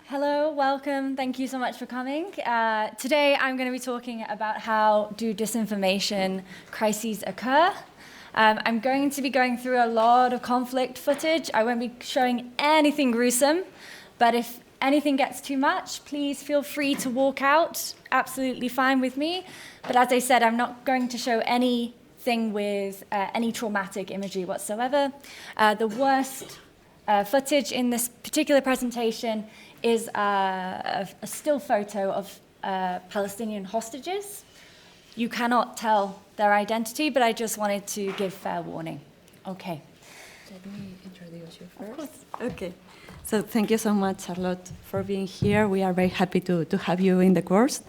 Hello, welcome. Thank you so much for coming. Today I'm going to be talking about how do disinformation crises occur. I'm going to be going through a lot of conflict footage. I won't be showing anything gruesome, but if anything gets too much, please feel free to walk out. Absolutely fine with me. But as I said, I'm not going to show anything with any traumatic imagery whatsoever. The worst footage in this particular presentation is a still photo of Palestinian hostages. You cannot tell their identity, but I just wanted to give fair warning. Okay. Let me introduce you first. Of course. Okay. So thank you so much, Charlotte, for being here. We are very happy to have you in the course.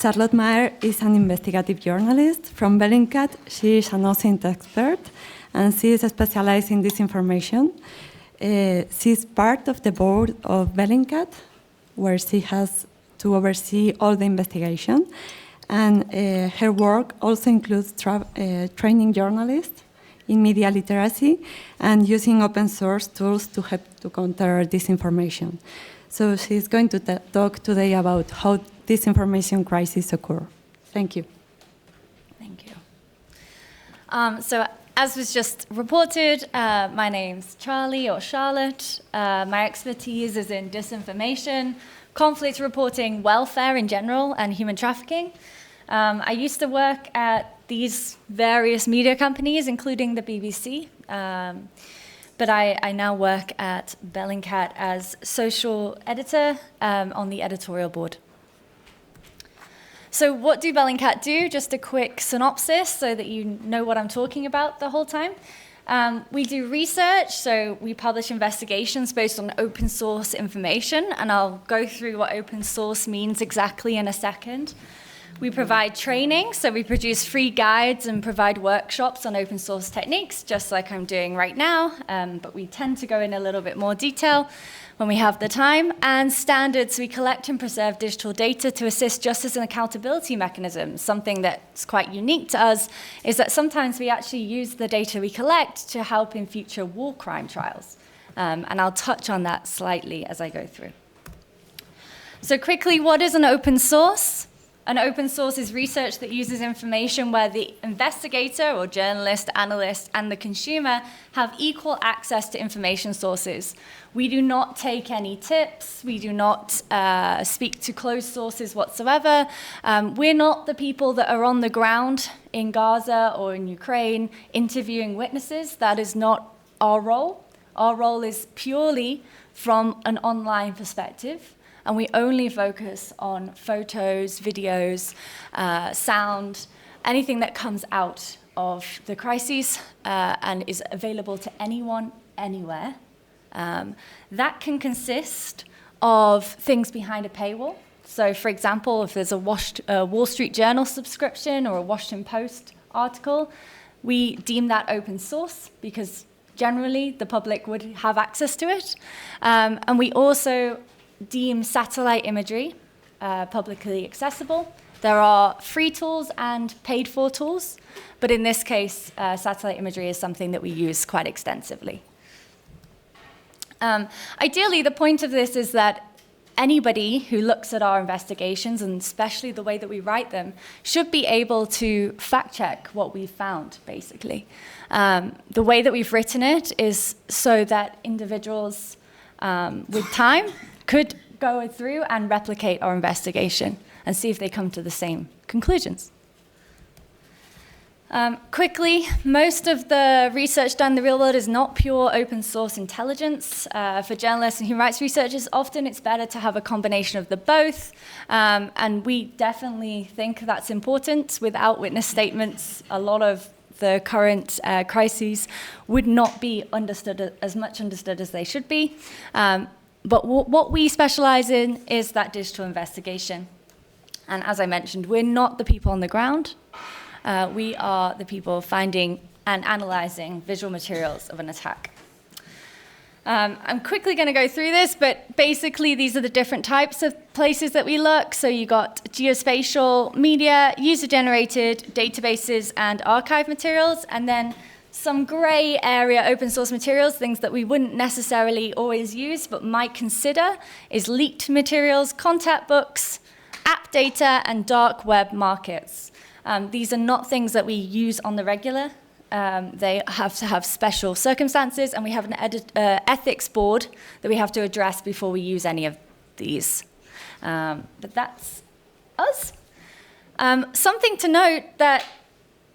Charlotte Meyer is an investigative journalist from Bellingcat. She is an OSINT expert, and she is specialized in disinformation. She's part of the board of Bellingcat, where she has to oversee all the investigation. And her work also includes training journalists in media literacy and using open source tools to help to counter disinformation. So she's going to talk today about how disinformation crises occur. Thank you. Thank you. So as was just reported, my name's Charlie or Charlotte. My expertise is in disinformation, conflict reporting, welfare in general, and human trafficking. I used to work at these various media companies, including the BBC, but I now work at Bellingcat as social editor on the editorial board. So what do Bellingcat do? Just a quick synopsis so that you know what I'm talking about the whole time. We do research, so we publish investigations based on open source information, and I'll go through what open source means exactly in a second. We provide training, so we produce free guides and provide workshops on open source techniques, just like I'm doing right now, but we tend to go in a little bit more detail when we have the time. And standards, we collect and preserve digital data to assist justice and accountability mechanisms. Something that's quite unique to us is that sometimes we actually use the data we collect to help in future war crime trials. And I'll touch on that slightly as I go through. So quickly, what is an open source? An open source is research that uses information where the investigator or journalist, analyst, and the consumer have equal access to information sources. We do not take any tips. We do not speak to closed sources whatsoever. We're not the people that are on the ground in Gaza or in Ukraine interviewing witnesses. That is not our role. Our role is purely from an online perspective. And we only focus on photos, videos, sound, anything that comes out of the crises and is available to anyone, anywhere. That can consist of things behind a paywall. So, for example, if there's a Wall Street Journal subscription or a Washington Post article, we deem that open source because generally the public would have access to it. And we also deem satellite imagery publicly accessible. There are free tools and paid-for tools, but in this case, satellite imagery is something that we use quite extensively. Ideally, the point of this is that anybody who looks at our investigations, and especially the way that we write them, should be able to fact-check what we've found, basically. The way that we've written it is so that individuals with time could go through and replicate our investigation and see if they come to the same conclusions. Quickly, most of the research done in the real world is not pure open source intelligence. For journalists and human rights researchers, often it's better to have a combination of the both. And we definitely think that's important. Without witness statements, a lot of the current crises would not be understood as much understood as they should be. But what we specialize in is that digital investigation. And as I mentioned, we're not the people on the ground. We are the people finding and analyzing visual materials of an attack. I'm quickly going to go through this, but basically these are the different types of places that we look. So you got geospatial media, user-generated databases and archive materials, and then Some gray area open source materials, things that we wouldn't necessarily always use but might consider, is leaked materials, contact books, app data, and dark web markets. These are not things that we use on the regular. They have to have special circumstances, and we have an ethics board that we have to address before we use any of these. But that's us. Something to note that,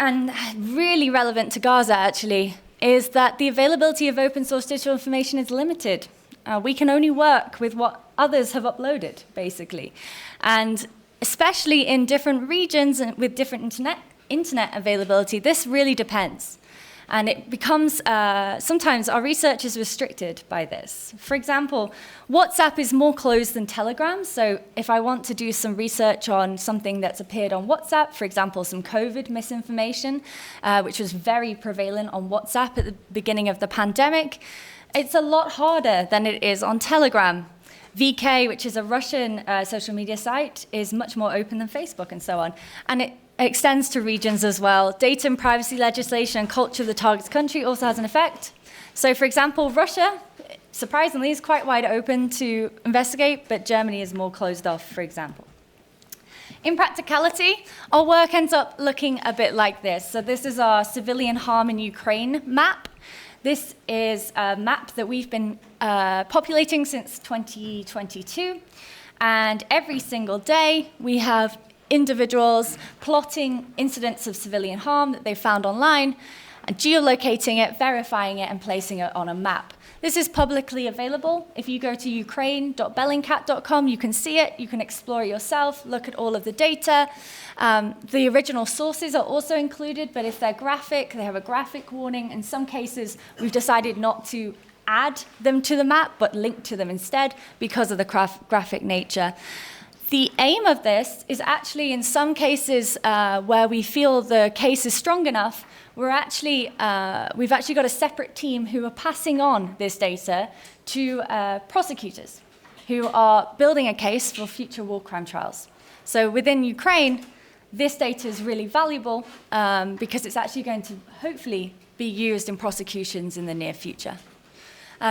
and really relevant to Gaza actually, is that the availability of open source digital information is limited. We can only work with what others have uploaded, basically. And especially in different regions and with different internet availability, this really depends. And it becomes, sometimes our research is restricted by this. For example, WhatsApp is more closed than Telegram. So if I want to do some research on something that's appeared on WhatsApp, for example, some COVID misinformation, which was very prevalent on WhatsApp at the beginning of the pandemic, it's a lot harder than it is on Telegram. VK, which is a Russian social media site, is much more open than Facebook and so on. And it extends to regions as well. Data and privacy legislation and culture of the target country also has an effect. So for example, Russia, surprisingly, is quite wide open to investigate, but Germany is more closed off, for example. In practicality, our work ends up looking a bit like this. So this is our civilian harm in Ukraine map. This is a map that we've been populating since 2022. And every single day, we have individuals plotting incidents of civilian harm that they found online, and geolocating it, verifying it, and placing it on a map. This is publicly available. If you go to ukraine.bellingcat.com, you can see it. You can explore it yourself, look at all of the data. The original sources are also included, but if they're graphic, they have a graphic warning. In some cases, we've decided not to add them to the map, but link to them instead because of the graphic nature. The aim of this is actually, in some cases where we feel the case is strong enough, we've actually got a separate team who are passing on this data to prosecutors who are building a case for future war crime trials. So within Ukraine, this data is really valuable because it's actually going to hopefully be used in prosecutions in the near future.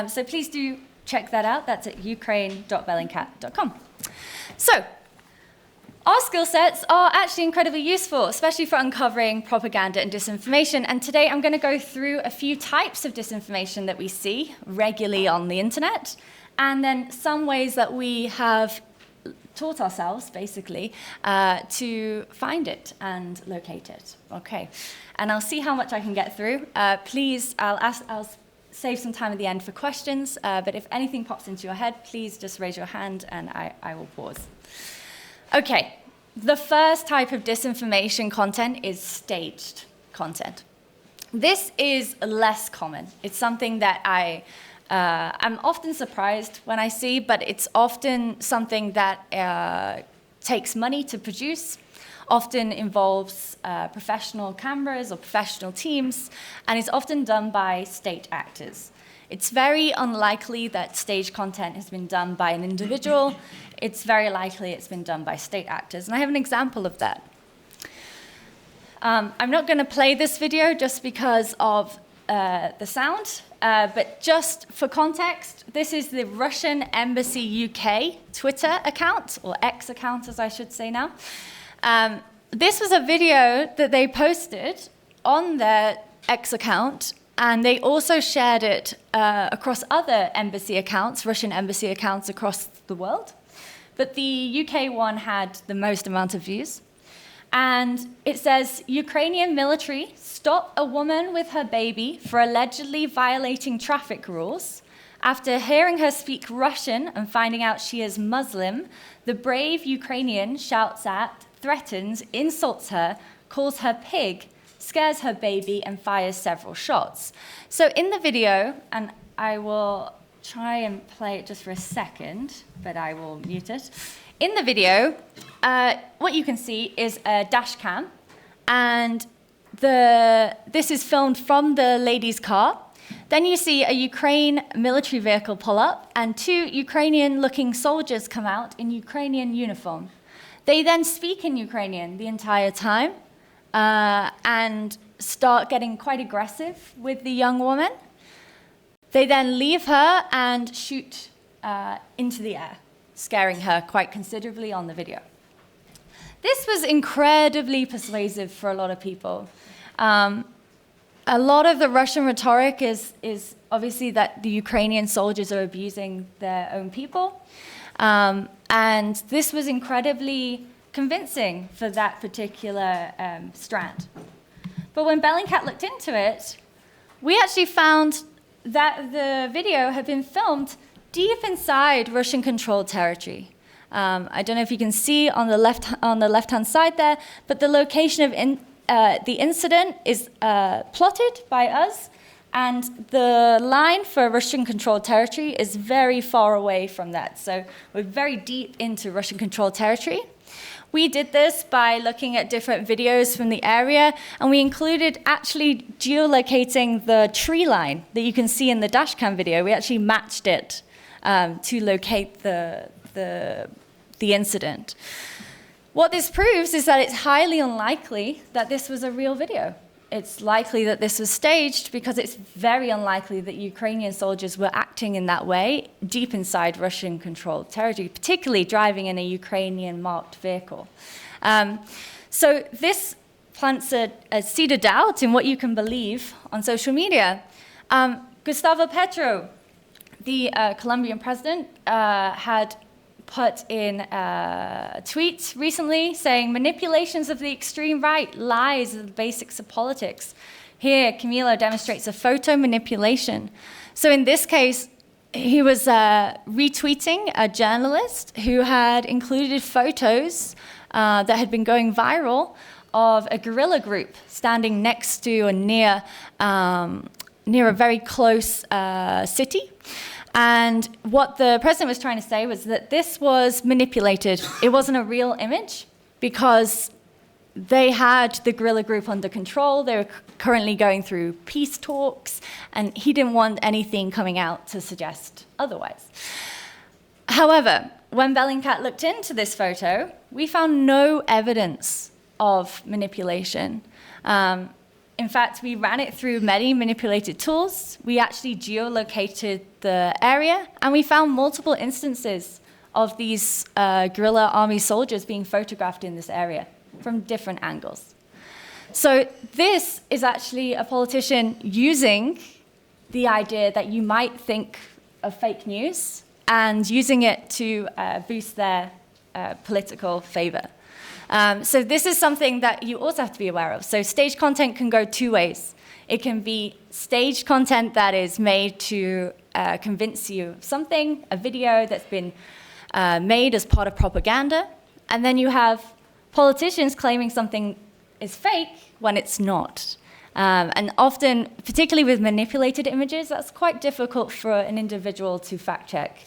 So please do check that out. That's at ukraine.bellingcat.com. So, our skill sets are actually incredibly useful, especially for uncovering propaganda and disinformation. And today I'm going to go through a few types of disinformation that we see regularly on the internet, and then some ways that we have taught ourselves, basically, to find it and locate it. Okay, and I'll see how much I can get through. Please, I'll save some time at the end for questions, but if anything pops into your head, please just raise your hand and I will pause. Okay, the first type of disinformation content is staged content. This is less common. It's something that I'm often surprised when I see, but it's often something that takes money to produce, often involves professional cameras or professional teams, and is often done by state actors. It's very unlikely that stage content has been done by an individual. It's very likely it's been done by state actors. And I have an example of that. I'm not going to play this video just because of the sound, but just for context, this is the Russian Embassy UK Twitter account, or X account as I should say now. This was a video that they posted on their X account, and they also shared it across other embassy accounts, Russian embassy accounts across the world. But the UK one had the most amount of views. And it says, Ukrainian military stop a woman with her baby for allegedly violating traffic rules. After hearing her speak Russian and finding out she is Muslim, the brave Ukrainian shouts at, threatens, insults her, calls her pig, scares her baby, and fires several shots. So in the video, and I will try and play it just for a second, but I will mute it. In the video, what you can see is a dash cam, and this is filmed from the lady's car. Then you see a Ukraine military vehicle pull up, and two Ukrainian-looking soldiers come out in Ukrainian uniform. They then speak in Ukrainian the entire time, and start getting quite aggressive with the young woman. They then leave her and shoot into the air, scaring her quite considerably on the video. This was incredibly persuasive for a lot of people. A lot of the Russian rhetoric is obviously that the Ukrainian soldiers are abusing their own people. And this was incredibly convincing for that particular strand. But when Bellingcat looked into it, we actually found that the video had been filmed deep inside Russian-controlled territory. I don't know if you can see on the left-hand side there, but the location of the incident is plotted by us, and the line for Russian-controlled territory is very far away from that. So we're very deep into Russian-controlled territory. We did this by looking at different videos from the area, and we included actually geolocating the tree line that you can see in the dashcam video. We actually matched it to locate the incident. What this proves is that it's highly unlikely that this was a real video. It's likely that this was staged because it's very unlikely that Ukrainian soldiers were acting in that way deep inside Russian-controlled territory, particularly driving in a Ukrainian-marked vehicle. So this plants a seed of doubt in what you can believe on social media. Gustavo Petro, the Colombian president, had put in a tweet recently saying, "Manipulations of the extreme right, lies are the basics of politics." Here, Camilo demonstrates a photo manipulation. So in this case, he was retweeting a journalist who had included photos that had been going viral of a guerrilla group standing next to or near a very close city. And what the president was trying to say was that this was manipulated. It wasn't a real image because they had the guerrilla group under control. They were currently going through peace talks, and he didn't want anything coming out to suggest otherwise. However, when Bellingcat looked into this photo, we found no evidence of manipulation. In fact, we ran it through many manipulated tools. We actually geolocated the area, and we found multiple instances of these guerrilla army soldiers being photographed in this area from different angles. So this is actually a politician using the idea that you might think of fake news and using it to boost their political favor. So this is something that you also have to be aware of. So staged content can go two ways. It can be staged content that is made to convince you of something, a video that's been made as part of propaganda. And then you have politicians claiming something is fake when it's not. And often, particularly with manipulated images, that's quite difficult for an individual to fact check.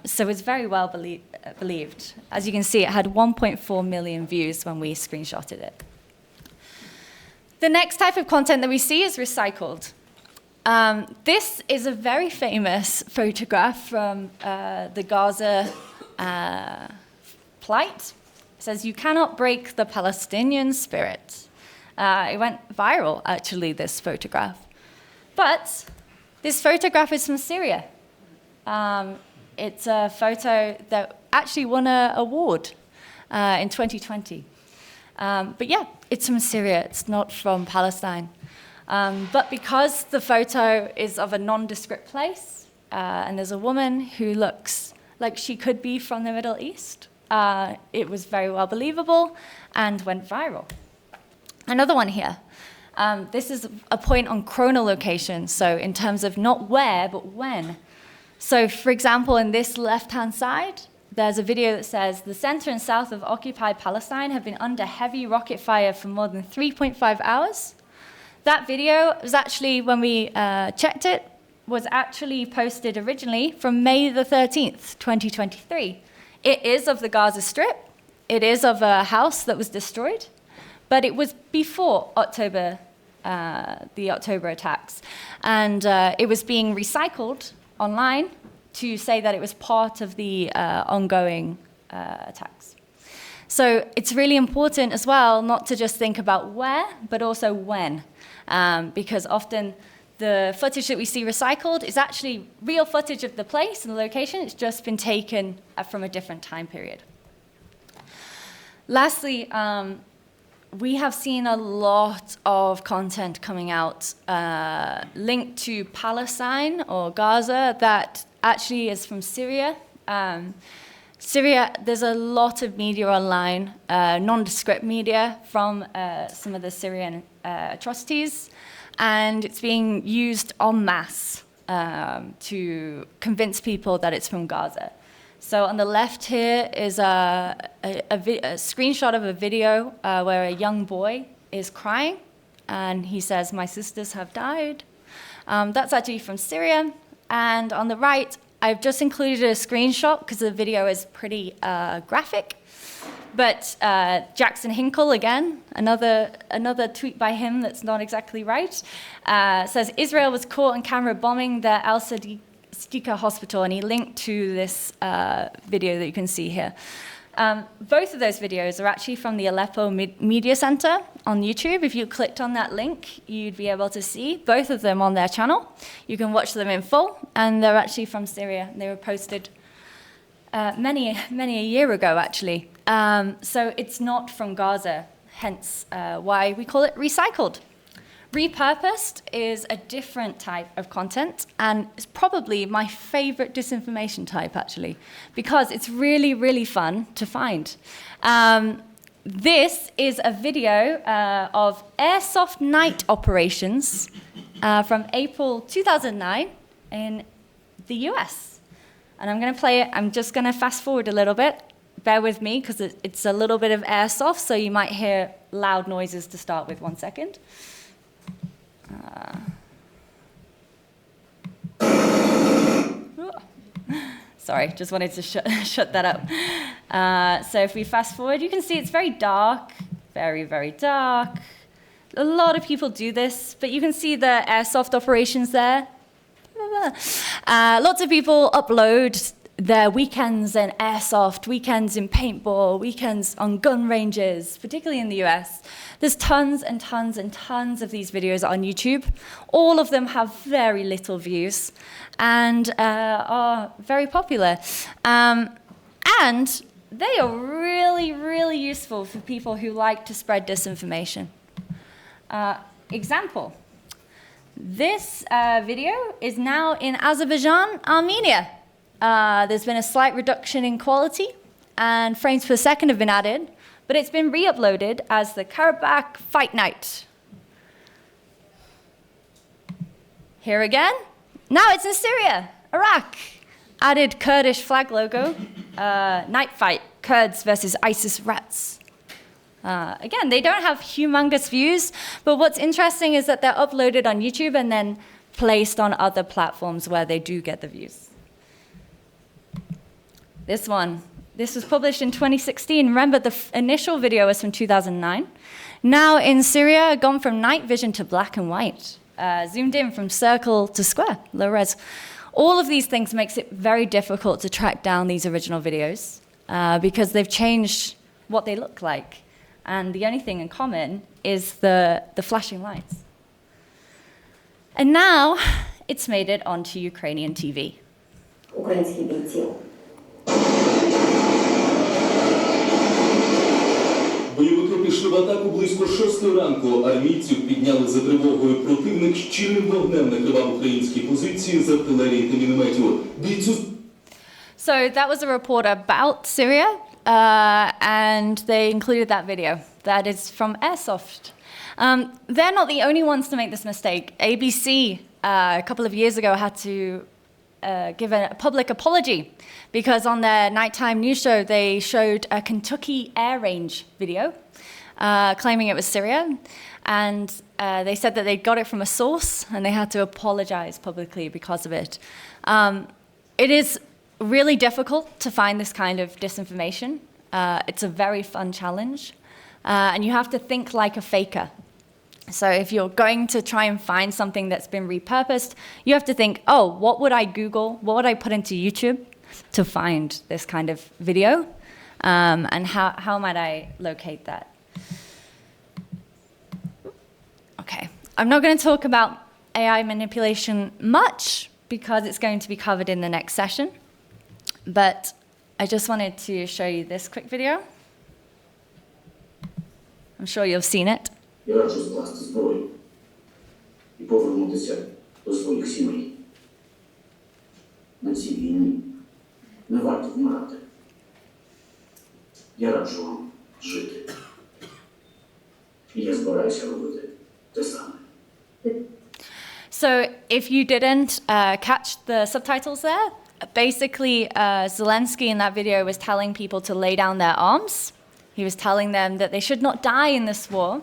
So it's very well believed. As you can see, it had 1.4 million views when we screenshotted it. The next type of content that we see is recycled. This is a very famous photograph from the Gaza plight. It says, "You cannot break the Palestinian spirit." It went viral, actually, this photograph. But this photograph is from Syria. It's a photo that actually won an award in 2020. But yeah, it's from Syria. It's not from Palestine. But because the photo is of a nondescript place, and there's a woman who looks like she could be from the Middle East, it was very well believable and went viral. Another one here. This is a point on chronolocation, so in terms of not where, but when. So, for example, in this left-hand side, there's a video that says, "The center and south of occupied Palestine have been under heavy rocket fire for more than 3.5 hours. That video was actually, when we checked it, was actually posted originally from May the 13th, 2023. It is of the Gaza Strip. It is of a house that was destroyed, but it was before the October attacks. And it was being recycled online to say that it was part of the ongoing attacks. So it's really important as well not to just think about where, but also when, because often the footage that we see recycled is actually real footage of the place and the location. It's just been taken from a different time period. Lastly, we have seen a lot of content coming out linked to Palestine or Gaza that actually is from Syria. Syria, there's a lot of media online, nondescript media from some of the Syrian atrocities, and it's being used en masse to convince people that it's from Gaza. So on the left here is a screenshot of a video where a young boy is crying, and he says, "My sisters have died." That's actually from Syria. And on the right, I've just included a screenshot because the video is pretty graphic. But Jackson Hinkle, again, another tweet by him that's not exactly right, says, "Israel was caught on camera bombing the Al-Sadiqa hospital," and he linked to this video that you can see here. Both of those videos are actually from the Aleppo Media Center on YouTube. If you clicked on that link, you'd be able to see both of them on their channel. You can watch them in full, and they're actually from Syria. They were posted many a year ago, actually. So it's not from Gaza, hence why we call it recycled. Repurposed is a different type of content, and it's probably my favorite disinformation type, actually, because it's really, really fun to find. This is a video of airsoft night operations from April 2009 in the US. And I'm going to play it. I'm just going to fast forward a little bit. Bear with me, because it's a little bit of airsoft, so you might hear loud noises to start with. 1 second. Sorry, just wanted to shut that up. So if we fast forward, you can see it's very dark, very, very dark. A lot of people do this, but you can see the airsoft operations there. Lots of people upload their weekends in airsoft, weekends in paintball, weekends on gun ranges, particularly in the US. There's tons and tons and tons of these videos on YouTube. All of them have very little views and are very popular. And they are really, really useful for people who like to spread disinformation. Example. This video is now in Azerbaijan, Armenia. There's been a slight reduction in quality, and frames per second have been added, but it's been re-uploaded as the Karabakh Fight Night. Here again. Now it's in Syria, Iraq. Added Kurdish flag logo, night fight, Kurds versus ISIS rats. Again, they don't have humongous views, but what's interesting is that they're uploaded on YouTube and then placed on other platforms where they do get the views. This one, this was published in 2016. Remember, the initial video was from 2009. Now in Syria, gone from night vision to black and white. Zoomed in from circle to square, low res. All of these things makes it very difficult to track down these original videos because they've changed what they look like. And the only thing in common is the flashing lights. And now it's made it onto Ukrainian TV. Українських бійців. Бойовики пішли в атаку близько 6 ранку. Армійців підняли за тривогою. Противник щільним вогнем накривав українські позиції з артилерії та мінометів. So that was a report about Syria, and they included that video. That is from Airsoft. They're not the only ones to make this mistake. ABC, a couple of years ago, had to give a public apology because on their nighttime news show, they showed a Kentucky air range video claiming it was Syria. And they said that they got it from a source and they had to apologize publicly because of it. It is really difficult to find this kind of disinformation. It's a very fun challenge. And you have to think like a faker. So if you're going to try and find something that's been repurposed, you have to think, oh, what would I Google? What would I put into YouTube to find this kind of video? And how might I locate that? Okay, I'm not going to talk about AI manipulation much because it's going to be covered in the next session. But I just wanted to show you this quick video. I'm sure you've seen it. Я раджу скласти зброю і повернутися до своїх сімей. На цій війні не варто вмирати. Я раджу вам жити. І я збираюся робити те саме. So if you didn't catch the subtitles there, basically Zelensky in that video was telling people to lay down their arms. He was telling them that they should not die in this war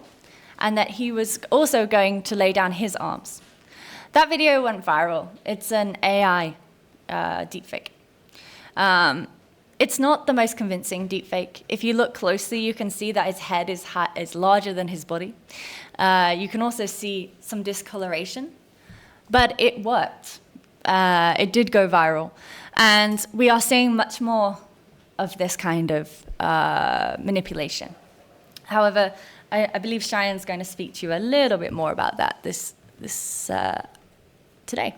and that he was also going to lay down his arms. That video went viral. It's an AI deepfake. It's not the most convincing deepfake. If you look closely, you can see that his head is larger than his body. You can also see some discoloration. But it worked. It did go viral. And we are seeing much more of this kind of manipulation. However, I believe Cheyenne's going to speak to you a little bit more about that today.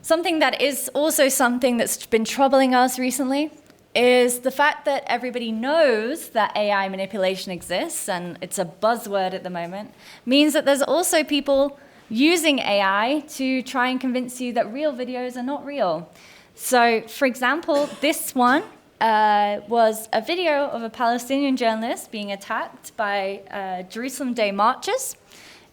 Something that is also something that's been troubling us recently is the fact that everybody knows that AI manipulation exists, and it's a buzzword at the moment, means that there's also people using AI to try and convince you that real videos are not real. So, for example, this one was a video of a Palestinian journalist being attacked by Jerusalem Day marchers.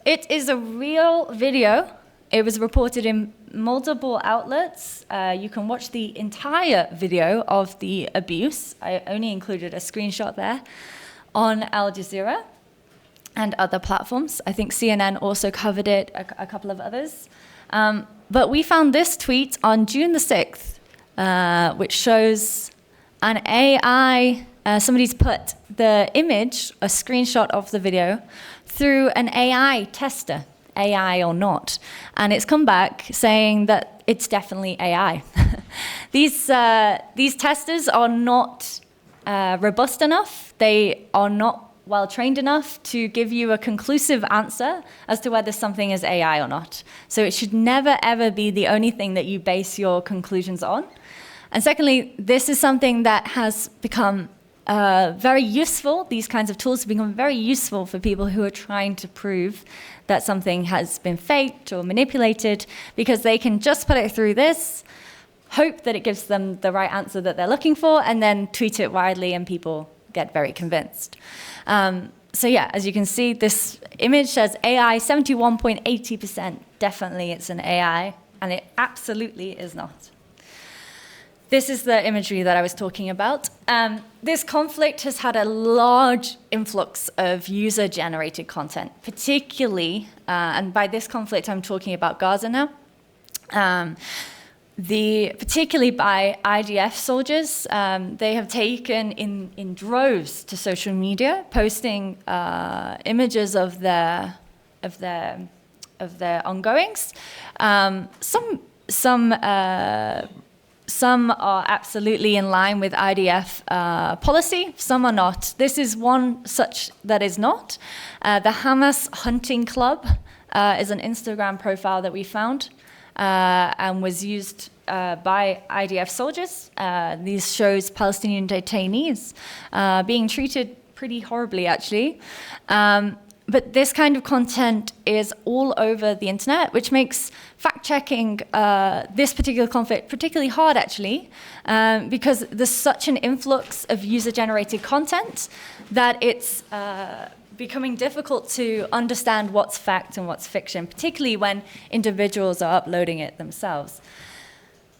It is a real video. It was reported in multiple outlets. You can watch the entire video of the abuse. I only included a screenshot there on Al Jazeera and other platforms. I think CNN also covered it, a couple of others. But we found this tweet on June the 6th, which shows an AI, somebody's put the image, a screenshot of the video, through an AI tester, AI or not. And it's come back saying that it's definitely AI. These testers are not robust enough. They are not well trained enough to give you a conclusive answer as to whether something is AI or not. So it should never, ever be the only thing that you base your conclusions on. And secondly, this is something that has become very useful. These kinds of tools have become very useful for people who are trying to prove that something has been faked or manipulated, because they can just put it through this, hope that it gives them the right answer that they're looking for, and then tweet it widely and people get very convinced. So yeah, as you can see, this image says AI 71.80%. Definitely it's an AI, and it absolutely is not. This is the imagery that I was talking about. This conflict has had a large influx of user-generated content, particularly, and by this conflict I'm talking about Gaza now, particularly by IDF soldiers. They have taken in droves to social media, posting images of their ongoings. Some are absolutely in line with IDF policy, some are not. This is one such that is not. The Hamas Hunting Club is an Instagram profile that we found and was used by IDF soldiers. These shows Palestinian detainees being treated pretty horribly, actually. But this kind of content is all over the internet, which makes fact-checking this particular conflict particularly hard, actually, because there's such an influx of user-generated content that it's becoming difficult to understand what's fact and what's fiction, particularly when individuals are uploading it themselves.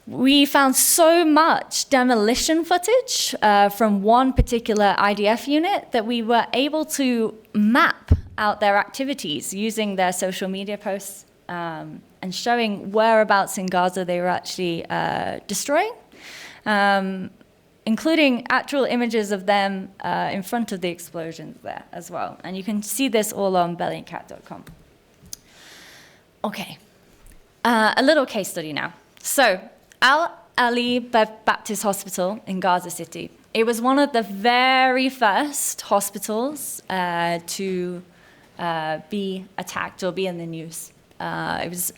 We found so much demolition footage from one particular IDF unit that we were able to map out their activities using their social media posts and showing whereabouts in Gaza they were actually destroying, including actual images of them in front of the explosions there as well. And you can see this all on bellyandcat.com. Okay, a little case study now. So, Al-Ali Baptist Hospital in Gaza City. It was one of the very first hospitals to be attacked or be in the news. It was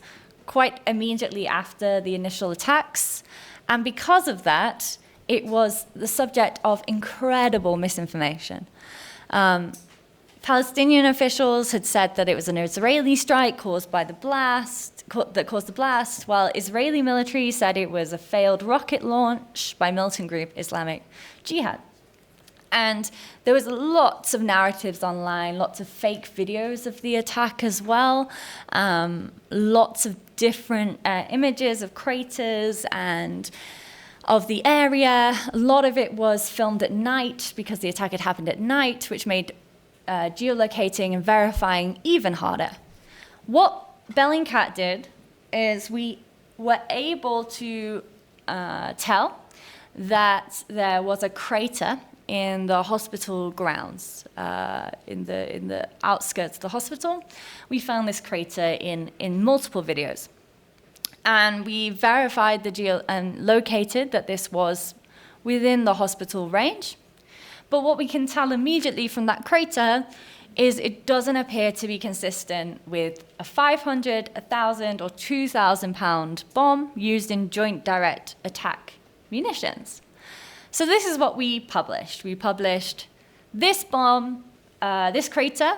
quite immediately after the initial attacks, and because of that, it was the subject of incredible misinformation. Palestinian officials had said that it was an Israeli strike caused by the blast, while Israeli military said it was a failed rocket launch by militant group Islamic Jihad. And there was lots of narratives online, lots of fake videos of the attack as well, lots of different images of craters and of the area. A lot of it was filmed at night because the attack had happened at night, which made geolocating and verifying even harder. What Bellingcat did is we were able to tell that there was a crater in the hospital grounds, in the outskirts of the hospital. We found this crater in multiple videos. And we verified and located that this was within the hospital range. But what we can tell immediately from that crater is it doesn't appear to be consistent with a 500, 1,000, or 2,000 pound bomb used in joint direct attack munitions. So this is what we published. We published this bomb, this crater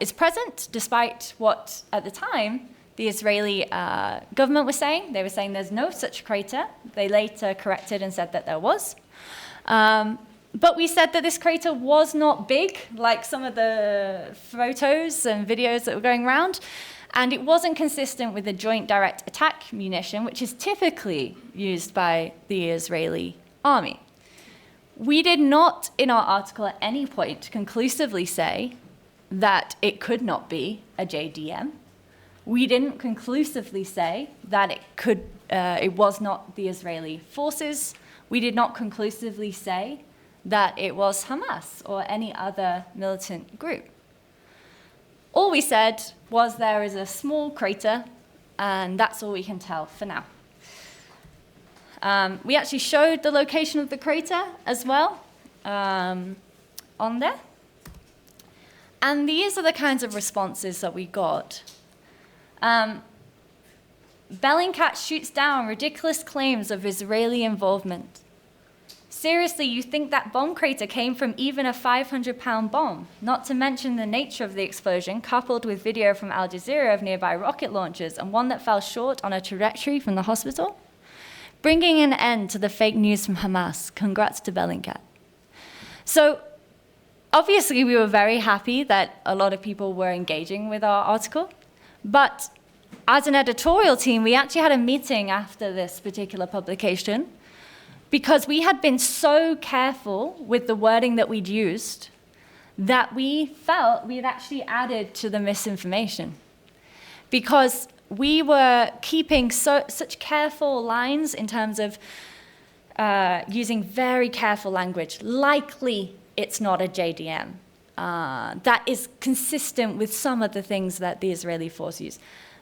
is present despite what, at the time, the Israeli government was saying. They were saying there's no such crater. They later corrected and said that there was. But we said that this crater was not big, like some of the photos and videos that were going around, and it wasn't consistent with the joint direct attack munition, which is typically used by the Israeli army. We did not, in our article at any point, conclusively say that it could not be a JDM. We didn't conclusively say that it was not the Israeli forces. We did not conclusively say that it was Hamas or any other militant group. All we said was there is a small crater, and that's all we can tell for now. We actually showed the location of the crater as well on there. And these are the kinds of responses that we got. Bellingcat shoots down ridiculous claims of Israeli involvement. Seriously, you think that bomb crater came from even a 500-pound bomb, not to mention the nature of the explosion, coupled with video from Al Jazeera of nearby rocket launches and one that fell short on a trajectory from the hospital? Bringing an end to the fake news from Hamas. Congrats to Bellingcat. So, obviously, we were very happy that a lot of people were engaging with our article, but as an editorial team, we actually had a meeting after this particular publication because we had been so careful with the wording that we'd used that we felt we had actually added to the misinformation. Because we were keeping such careful lines in terms of using very careful language. Likely it's not a JDM. That is consistent with some of the things that the Israeli force use.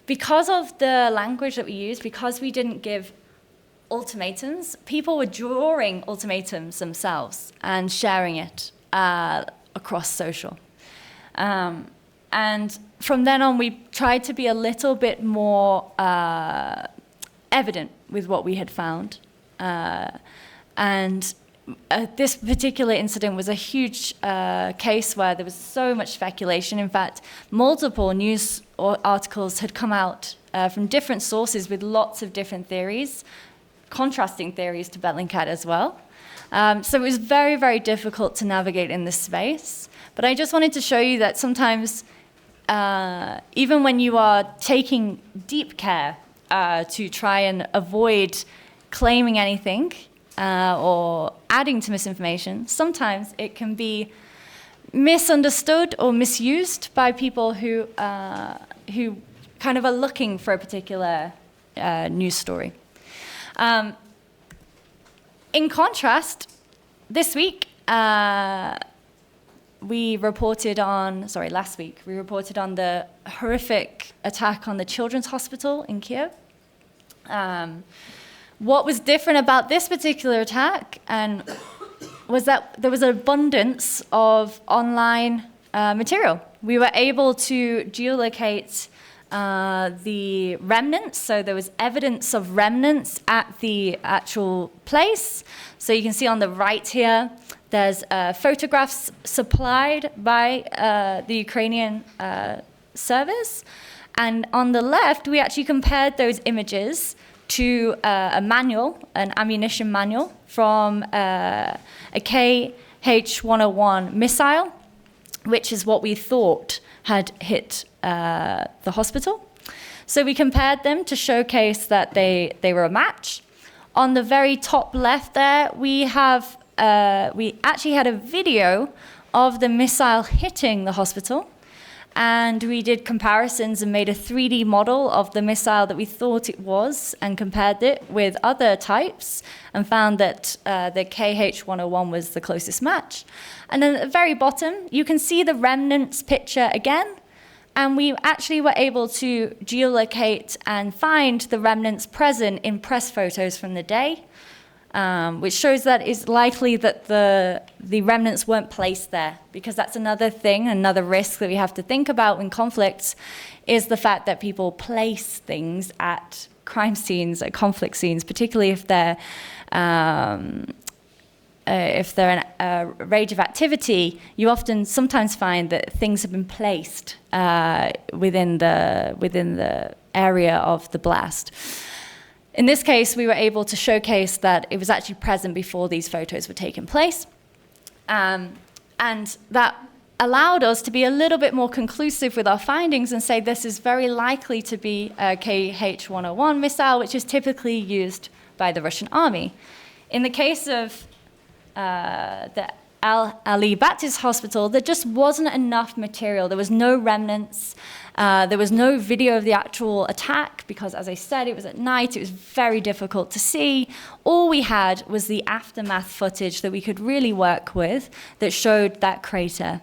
Because of the language that we used, because we didn't give ultimatums, people were drawing ultimatums themselves and sharing it across social. And from then on, we tried to be a little bit more evident with what we had found. And this particular incident was a huge case where there was so much speculation. In fact, multiple news articles had come out from different sources with lots of different theories, contrasting theories to Bellingcat as well. So it was very, very difficult to navigate in this space. But I just wanted to show you that sometimes, even when you are taking deep care to try and avoid claiming anything or adding to misinformation, sometimes it can be misunderstood or misused by people who kind of are looking for a particular news story. In contrast, this week, last week, we reported on the horrific attack on the Children's Hospital in Kiev. What was different about this particular attack, and was that there was an abundance of online material. We were able to geolocate the remnants, so there was evidence of remnants at the actual place. So you can see on the right here, there's photographs supplied by the Ukrainian service. And on the left, we actually compared those images to a manual, an ammunition manual from a KH-101 missile, which is what we thought had hit the hospital. So we compared them to showcase that they were a match. On the very top left there, we actually had a video of the missile hitting the hospital. And we did comparisons and made a 3D model of the missile that we thought it was and compared it with other types and found that the KH-101 was the closest match. And then at the very bottom, you can see the remnants picture again. And we actually were able to geolocate and find the remnants present in press photos from the day, which shows that it's likely that the remnants weren't placed there, because that's another thing, another risk that we have to think about in conflicts, is the fact that people place things at crime scenes, at conflict scenes, particularly if they're in a rage of activity. You often sometimes find that things have been placed within the area of the blast. In this case, we were able to showcase that it was actually present before these photos were taking place. And that allowed us to be a little bit more conclusive with our findings and say this is very likely to be a KH-101 missile, which is typically used by the Russian army. In the case of the Ali Baptist Hospital, there just wasn't enough material. There was no remnants. There was no video of the actual attack because, as I said, it was at night. It was very difficult to see. All we had was the aftermath footage that we could really work with that showed that crater.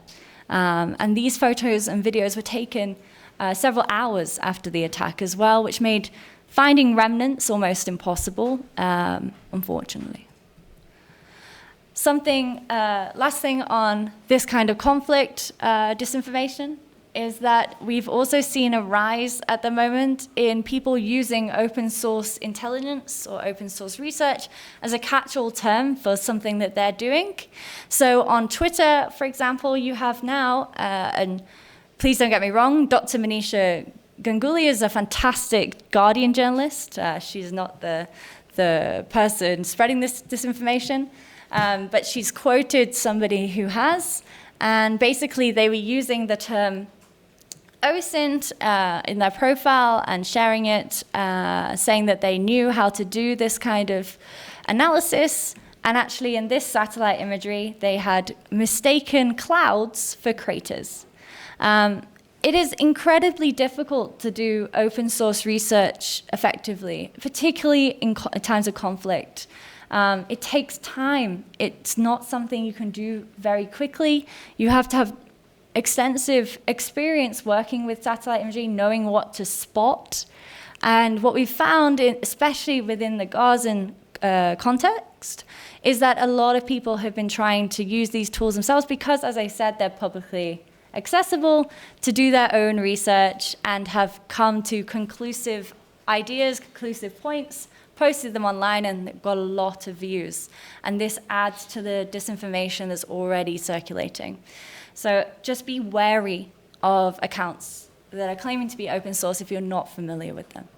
And these photos and videos were taken several hours after the attack as well, which made finding remnants almost impossible, unfortunately. Last thing on this kind of conflict disinformation is that we've also seen a rise at the moment in people using open source intelligence or open source research as a catch-all term for something that they're doing. So on Twitter, for example, you have now, and please don't get me wrong, Dr. Manisha Ganguly is a fantastic Guardian journalist. She's not the person spreading this disinformation. But she's quoted somebody who has, and basically they were using the term OSINT in their profile and sharing it, saying that they knew how to do this kind of analysis, and actually in this satellite imagery they had mistaken clouds for craters. It is incredibly difficult to do open source research effectively, particularly in times of conflict. It takes time. It's not something you can do very quickly. You have to have extensive experience working with satellite imagery, knowing what to spot. And what we've found, especially within the Gazan context, is that a lot of people have been trying to use these tools themselves because, as I said, they're publicly accessible, to do their own research and have come to conclusive ideas, conclusive points, posted them online, and got a lot of views. And this adds to the disinformation that's already circulating. So just be wary of accounts that are claiming to be open source if you're not familiar with them.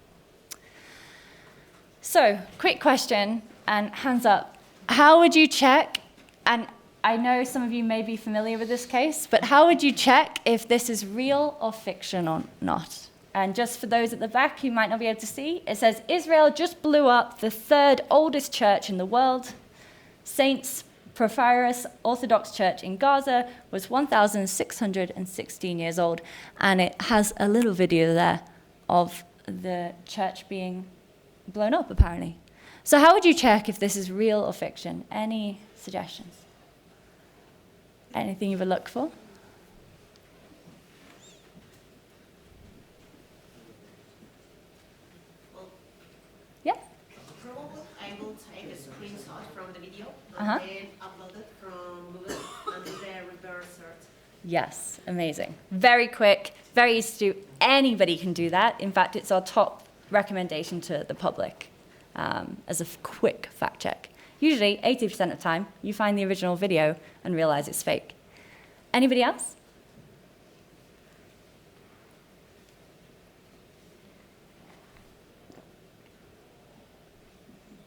So, quick question, and hands up. How would you check, and I know some of you may be familiar with this case, but how would you check if this is real or fiction or not? And just for those at the back who might not be able to see, it says, Israel just blew up the third oldest church in the world. Saints Porphyrius Orthodox Church in Gaza was 1,616 years old. And it has a little video there of the church being blown up, apparently. So how would you check if this is real or fiction? Any suggestions? Anything you would look for? I will take a screenshot from the video and then upload it from Google and do the reverse search. Yes, amazing. Very quick, very easy to do. Anybody can do that. In fact, it's our top recommendation to the public as a quick fact check. Usually, 80% of the time, you find the original video and realize it's fake. Anybody else?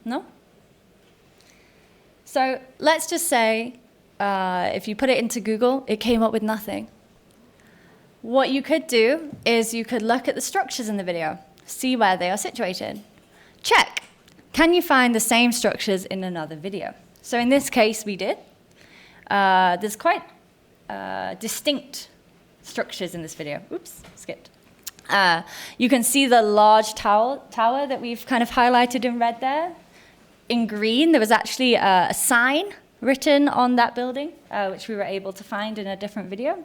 No? So let's just say if you put it into Google, it came up with nothing. What you could do is you could look at the structures in the video, see where they are situated. Check. Can you find the same structures in another video? So in this case, we did. There's quite distinct structures in this video. Oops, skipped. You can see the large tower that we've kind of highlighted in red there. In green, there was actually a sign written on that building, which we were able to find in a different video.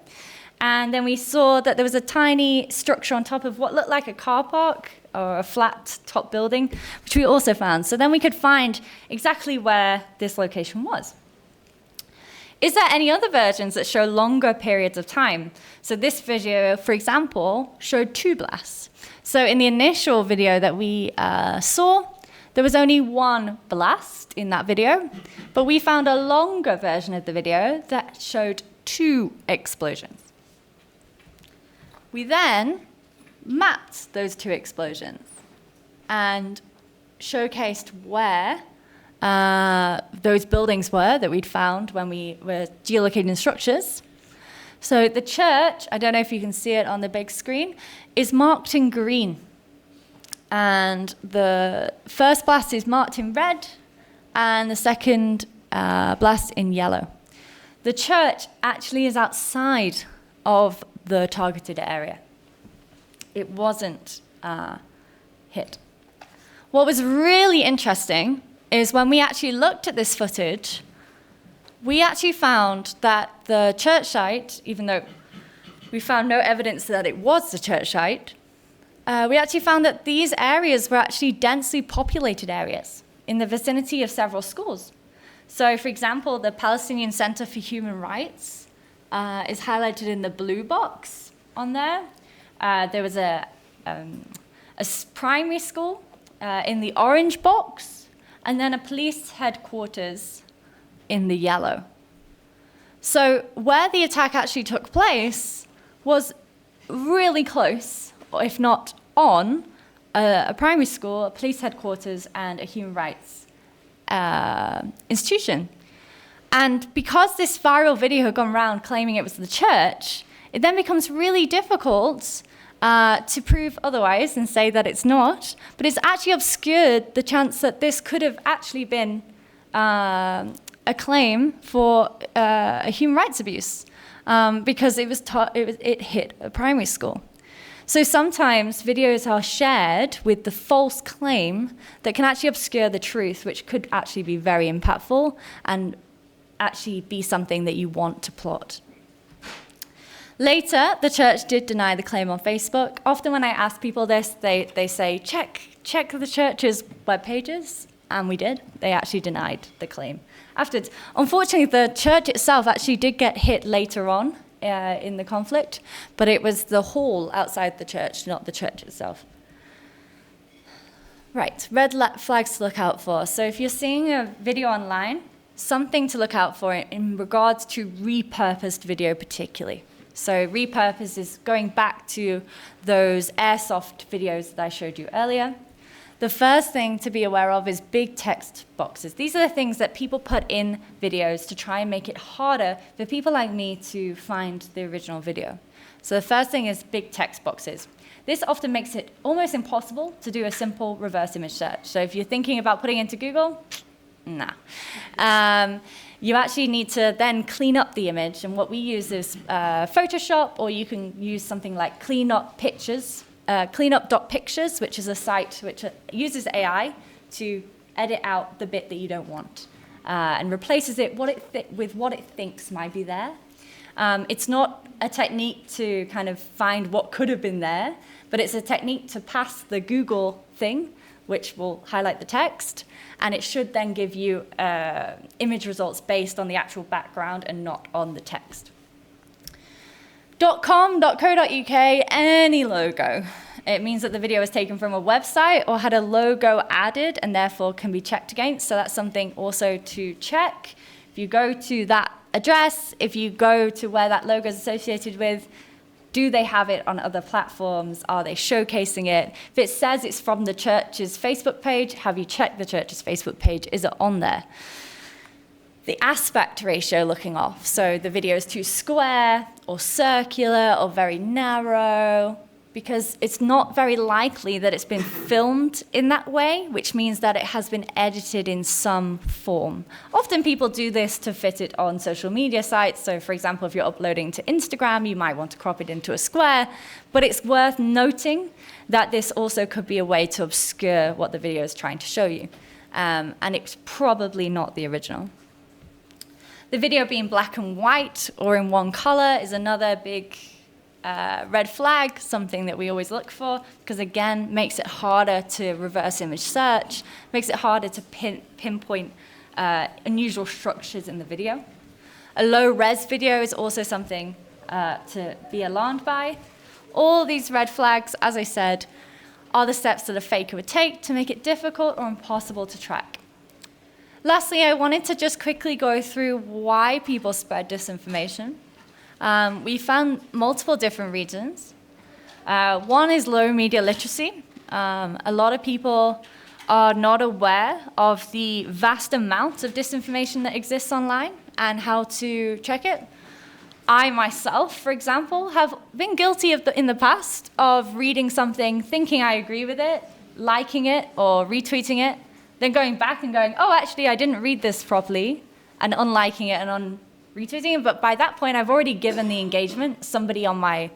And then we saw that there was a tiny structure on top of what looked like a car park or a flat top building, which we also found. So then we could find exactly where this location was. Is there any other versions that show longer periods of time? So this video, for example, showed 2 blasts. So in the initial video that we saw, there was only 1 blast in that video, but we found a longer version of the video that showed 2 explosions. We then mapped those 2 explosions and showcased where those buildings were that we'd found when we were geolocating structures. So the church, I don't know if you can see it on the big screen, is marked in green. And the first blast is marked in red, and the second blast in yellow. The church actually is outside of the targeted area. It wasn't hit. What was really interesting is when we actually looked at this footage, we actually found that the church site, even though we found no evidence that it was the church site, we actually found that these areas were actually densely populated areas in the vicinity of several schools. So, for example, the Palestinian Center for Human Rights is highlighted in the blue box on there. There was a primary school in the orange box, and then a police headquarters in the yellow. So where the attack actually took place was really close, or if not on, a primary school, a police headquarters, and a human rights institution. And because this viral video had gone around claiming it was the church, it then becomes really difficult to prove otherwise and say that it's not, but it's actually obscured the chance that this could have actually been a claim for a human rights abuse because it hit a primary school. So sometimes videos are shared with the false claim that can actually obscure the truth, which could actually be very impactful and actually be something that you want to plot. Later, the church did deny the claim on Facebook. Often when I ask people this, they say, check the church's web pages, and we did. They actually denied the claim afterwards. Unfortunately, the church itself actually did get hit later on in the conflict, but it was the hall outside the church, not the church itself. Right, red flags to look out for. So if you're seeing a video online, something to look out for in regards to repurposed video particularly. So repurpose is going back to those airsoft videos that I showed you earlier. The first thing to be aware of is big text boxes. These are the things that people put in videos to try and make it harder for people like me to find the original video. So the first thing is big text boxes. This often makes it almost impossible to do a simple reverse image search. So if you're thinking about putting it into Google, nah. You actually need to then clean up the image, and what we use is Photoshop, or you can use something like cleanup.pictures, which is a site which uses AI to edit out the bit that you don't want and replaces it with what it thinks might be there. It's not a technique to kind of find what could have been there, but it's a technique to pass the Google thing which will highlight the text, and it should then give you image results based on the actual background and not on the text. .com, .co.uk, any logo. It means that the video is taken from a website or had a logo added and therefore can be checked against. So that's something also to check. If you go to that address, if you go to where that logo is associated with, do they have it on other platforms? Are they showcasing it? If it says it's from the church's Facebook page, have you checked the church's Facebook page? Is it on there? The aspect ratio looking off. So the video is too square or circular or very narrow, because it's not very likely that it's been filmed in that way, which means that it has been edited in some form. Often people do this to fit it on social media sites. So for example, if you're uploading to Instagram, you might want to crop it into a square, but it's worth noting that this also could be a way to obscure what the video is trying to show you. And it's probably not the original. The video being black and white or in one color is another big red flag, something that we always look for, because again, makes it harder to reverse image search, makes it harder to pinpoint unusual structures in the video. A low res video is also something to be alarmed by. All these red flags, as I said, are the steps that a faker would take to make it difficult or impossible to track. Lastly, I wanted to just quickly go through why people spread disinformation. We found multiple different reasons. One is low media literacy. A lot of people are not aware of the vast amount of disinformation that exists online and how to check it. I myself, for example, have been guilty of in the past of reading something, thinking I agree with it, liking it or retweeting it, then going back and going, oh, actually, I didn't read this properly, and unliking it and retweeting it. But by that point, I've already given the engagement. Somebody on my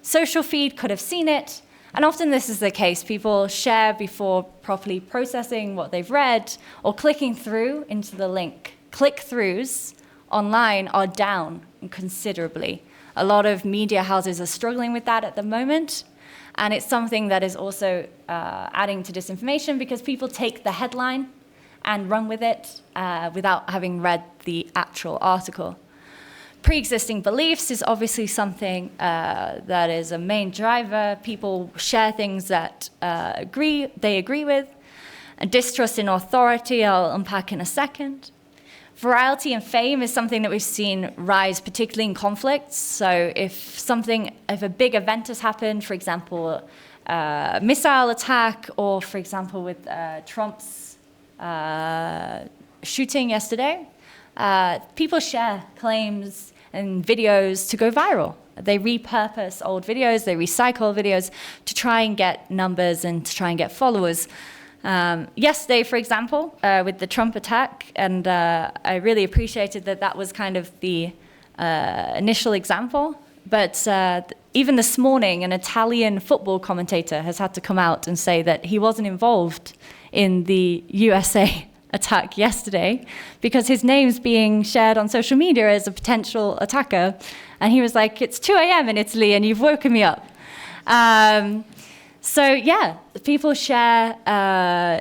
social feed could have seen it. And often this is the case. People share before properly processing what they've read or clicking through into the link. Click-throughs online are down considerably. A lot of media houses are struggling with that at the moment. And it's something that is also adding to disinformation because people take the headline and run with it without having read the actual article. Pre-existing beliefs is obviously something that is a main driver. People share things that they agree with. And distrust in authority, I'll unpack in a second. Virality and fame is something that we've seen rise, particularly in conflicts. So if a big event has happened, for example, a missile attack, or for example with Trump's shooting yesterday, people share claims and videos to go viral. They repurpose old videos, they recycle videos to try and get numbers and to try and get followers. Yesterday, for example, with the Trump attack, and I really appreciated that was kind of the initial example, but even this morning, an Italian football commentator has had to come out and say that he wasn't involved in the USA attack yesterday because his name's being shared on social media as a potential attacker, and he was like, it's 2 a.m. in Italy and you've woken me up. So yeah, people share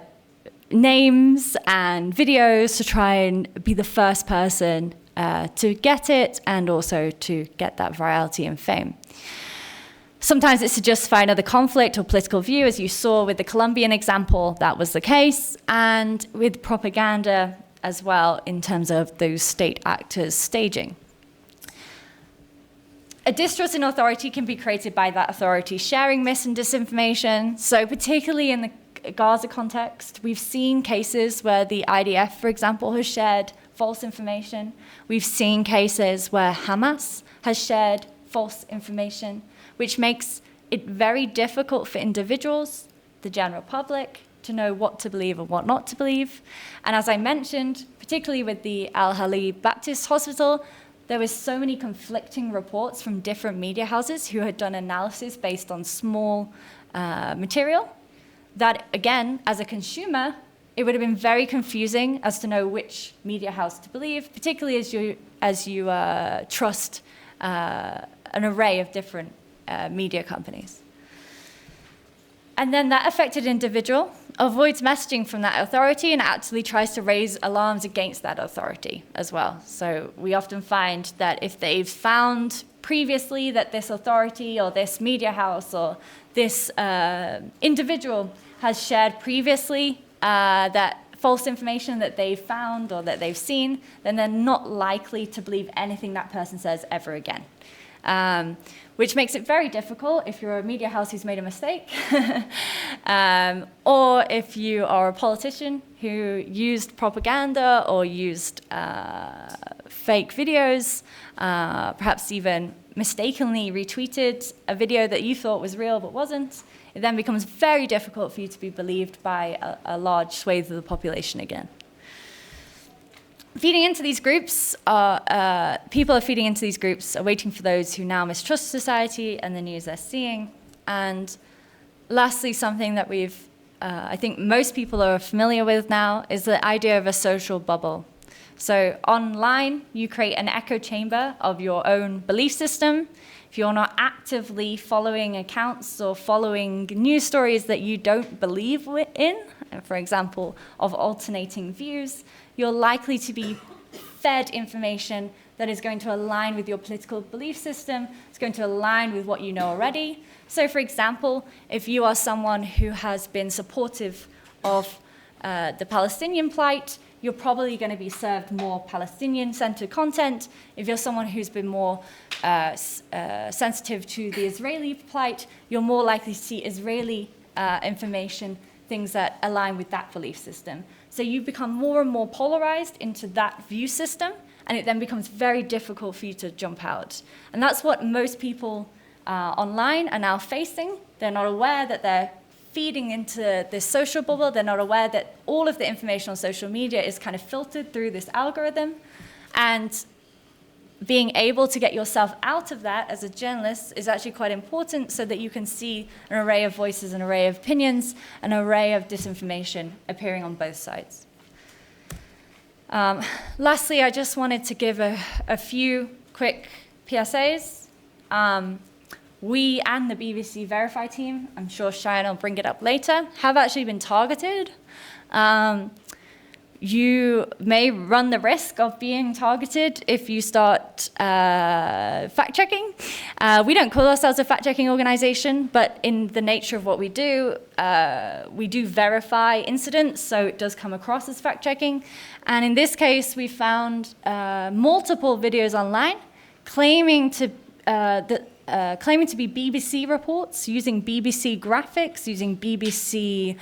names and videos to try and be the first person to get it and also to get that virality and fame. Sometimes it's to justify another conflict or political view, as you saw with the Colombian example, that was the case, and with propaganda as well in terms of those state actors staging. A distrust in authority can be created by that authority sharing mis and disinformation. So particularly in the Gaza context, we've seen cases where the IDF, for example, has shared false information. We've seen cases where Hamas has shared false information, which makes it very difficult for individuals, the general public, to know what to believe and what not to believe. And as I mentioned, particularly with the Al-Hali Baptist Hospital, there was so many conflicting reports from different media houses who had done analysis based on small material that, again, as a consumer, it would have been very confusing as to know which media house to believe, particularly as you trust an array of different media companies. And then that affected individual. avoids messaging from that authority and actually tries to raise alarms against that authority as well. So we often find that if they've found previously that this authority or this media house or this individual has shared previously that false information that they've found or that they've seen, then they're not likely to believe anything that person says ever again. Which makes it very difficult if you're a media house who's made a mistake, or if you are a politician who used propaganda or used fake videos, perhaps even mistakenly retweeted a video that you thought was real but wasn't. It then becomes very difficult for you to be believed by a large swathe of the population again. Feeding into these groups, people are feeding into these groups, are waiting for those who now mistrust society and the news they're seeing. And lastly, something that I think most people are familiar with now is the idea of a social bubble. So online, you create an echo chamber of your own belief system. If you're not actively following accounts or following news stories that you don't believe in, for example, of alternating views, you're likely to be fed information that is going to align with your political belief system. It's going to align with what you know already. So, for example, if you are someone who has been supportive of the Palestinian plight, you're probably going to be served more Palestinian-centered content. If you're someone who's been more sensitive to the Israeli plight, you're more likely to see Israeli information, things that align with that belief system. So you become more and more polarized into that view system, and it then becomes very difficult for you to jump out. And that's what most people online are now facing. They're not aware that they're feeding into this social bubble. They're not aware that all of the information on social media is kind of filtered through this algorithm. And being able to get yourself out of that as a journalist is actually quite important so that you can see an array of voices, an array of opinions, an array of disinformation appearing on both sides. Lastly, I just wanted to give a few quick PSAs. We and the BBC Verify team, I'm sure Cheyenne will bring it up later, have actually been targeted. You may run the risk of being targeted if you start fact-checking. We don't call ourselves a fact-checking organization, but in the nature of what we do verify incidents, so it does come across as fact-checking. And in this case, we found multiple videos online claiming to be BBC reports, using BBC graphics, using BBC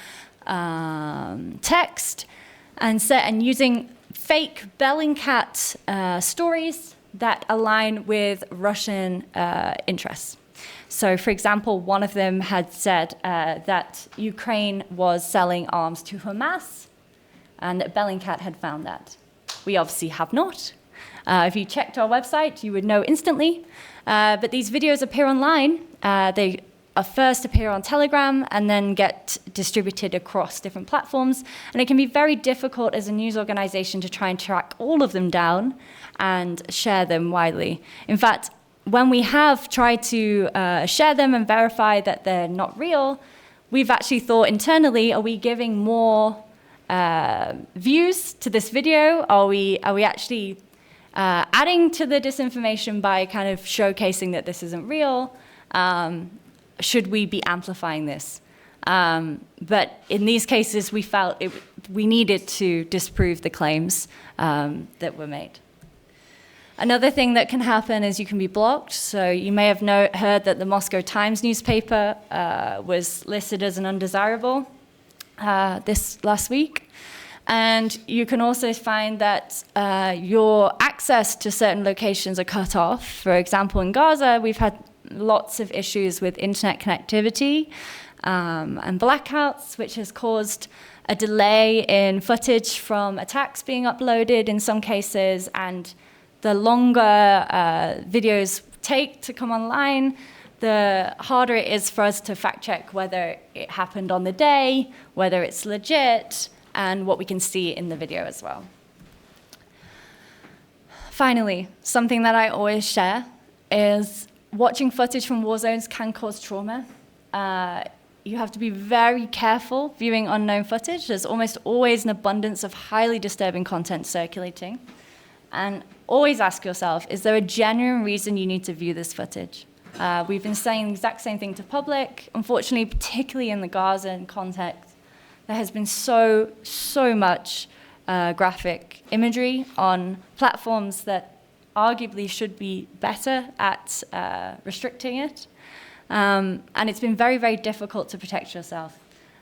text, and using fake Bellingcat stories that align with Russian interests. So, for example, one of them had said that Ukraine was selling arms to Hamas, and that Bellingcat had found that. We obviously have not. If you checked our website, you would know instantly. But these videos appear online. They first appear on Telegram and then get distributed across different platforms. And it can be very difficult as a news organization to try and track all of them down and share them widely. In fact, when we have tried to share them and verify that they're not real, we've actually thought internally, are we giving more views to this video? Are we actually adding to the disinformation by kind of showcasing that this isn't real? Should we be amplifying this? But in these cases, we felt we needed to disprove the claims that were made. Another thing that can happen is you can be blocked. So you may have heard that the Moscow Times newspaper was listed as an undesirable this last week. And you can also find that your access to certain locations are cut off. For example, in Gaza, we've had lots of issues with internet connectivity and blackouts, which has caused a delay in footage from attacks being uploaded in some cases, and the longer videos take to come online, the harder it is for us to fact check whether it happened on the day, whether it's legit, and what we can see in the video as well. Finally, something that I always share is watching footage from war zones can cause trauma. you have to be very careful viewing unknown footage. There's almost always an abundance of highly disturbing content circulating. And always ask yourself, is there a genuine reason you need to view this footage? We've been saying the exact same thing to public. Unfortunately, particularly in the Gaza context, there has been so much graphic imagery on platforms that arguably should be better at restricting it. And it's been very, very difficult to protect yourself.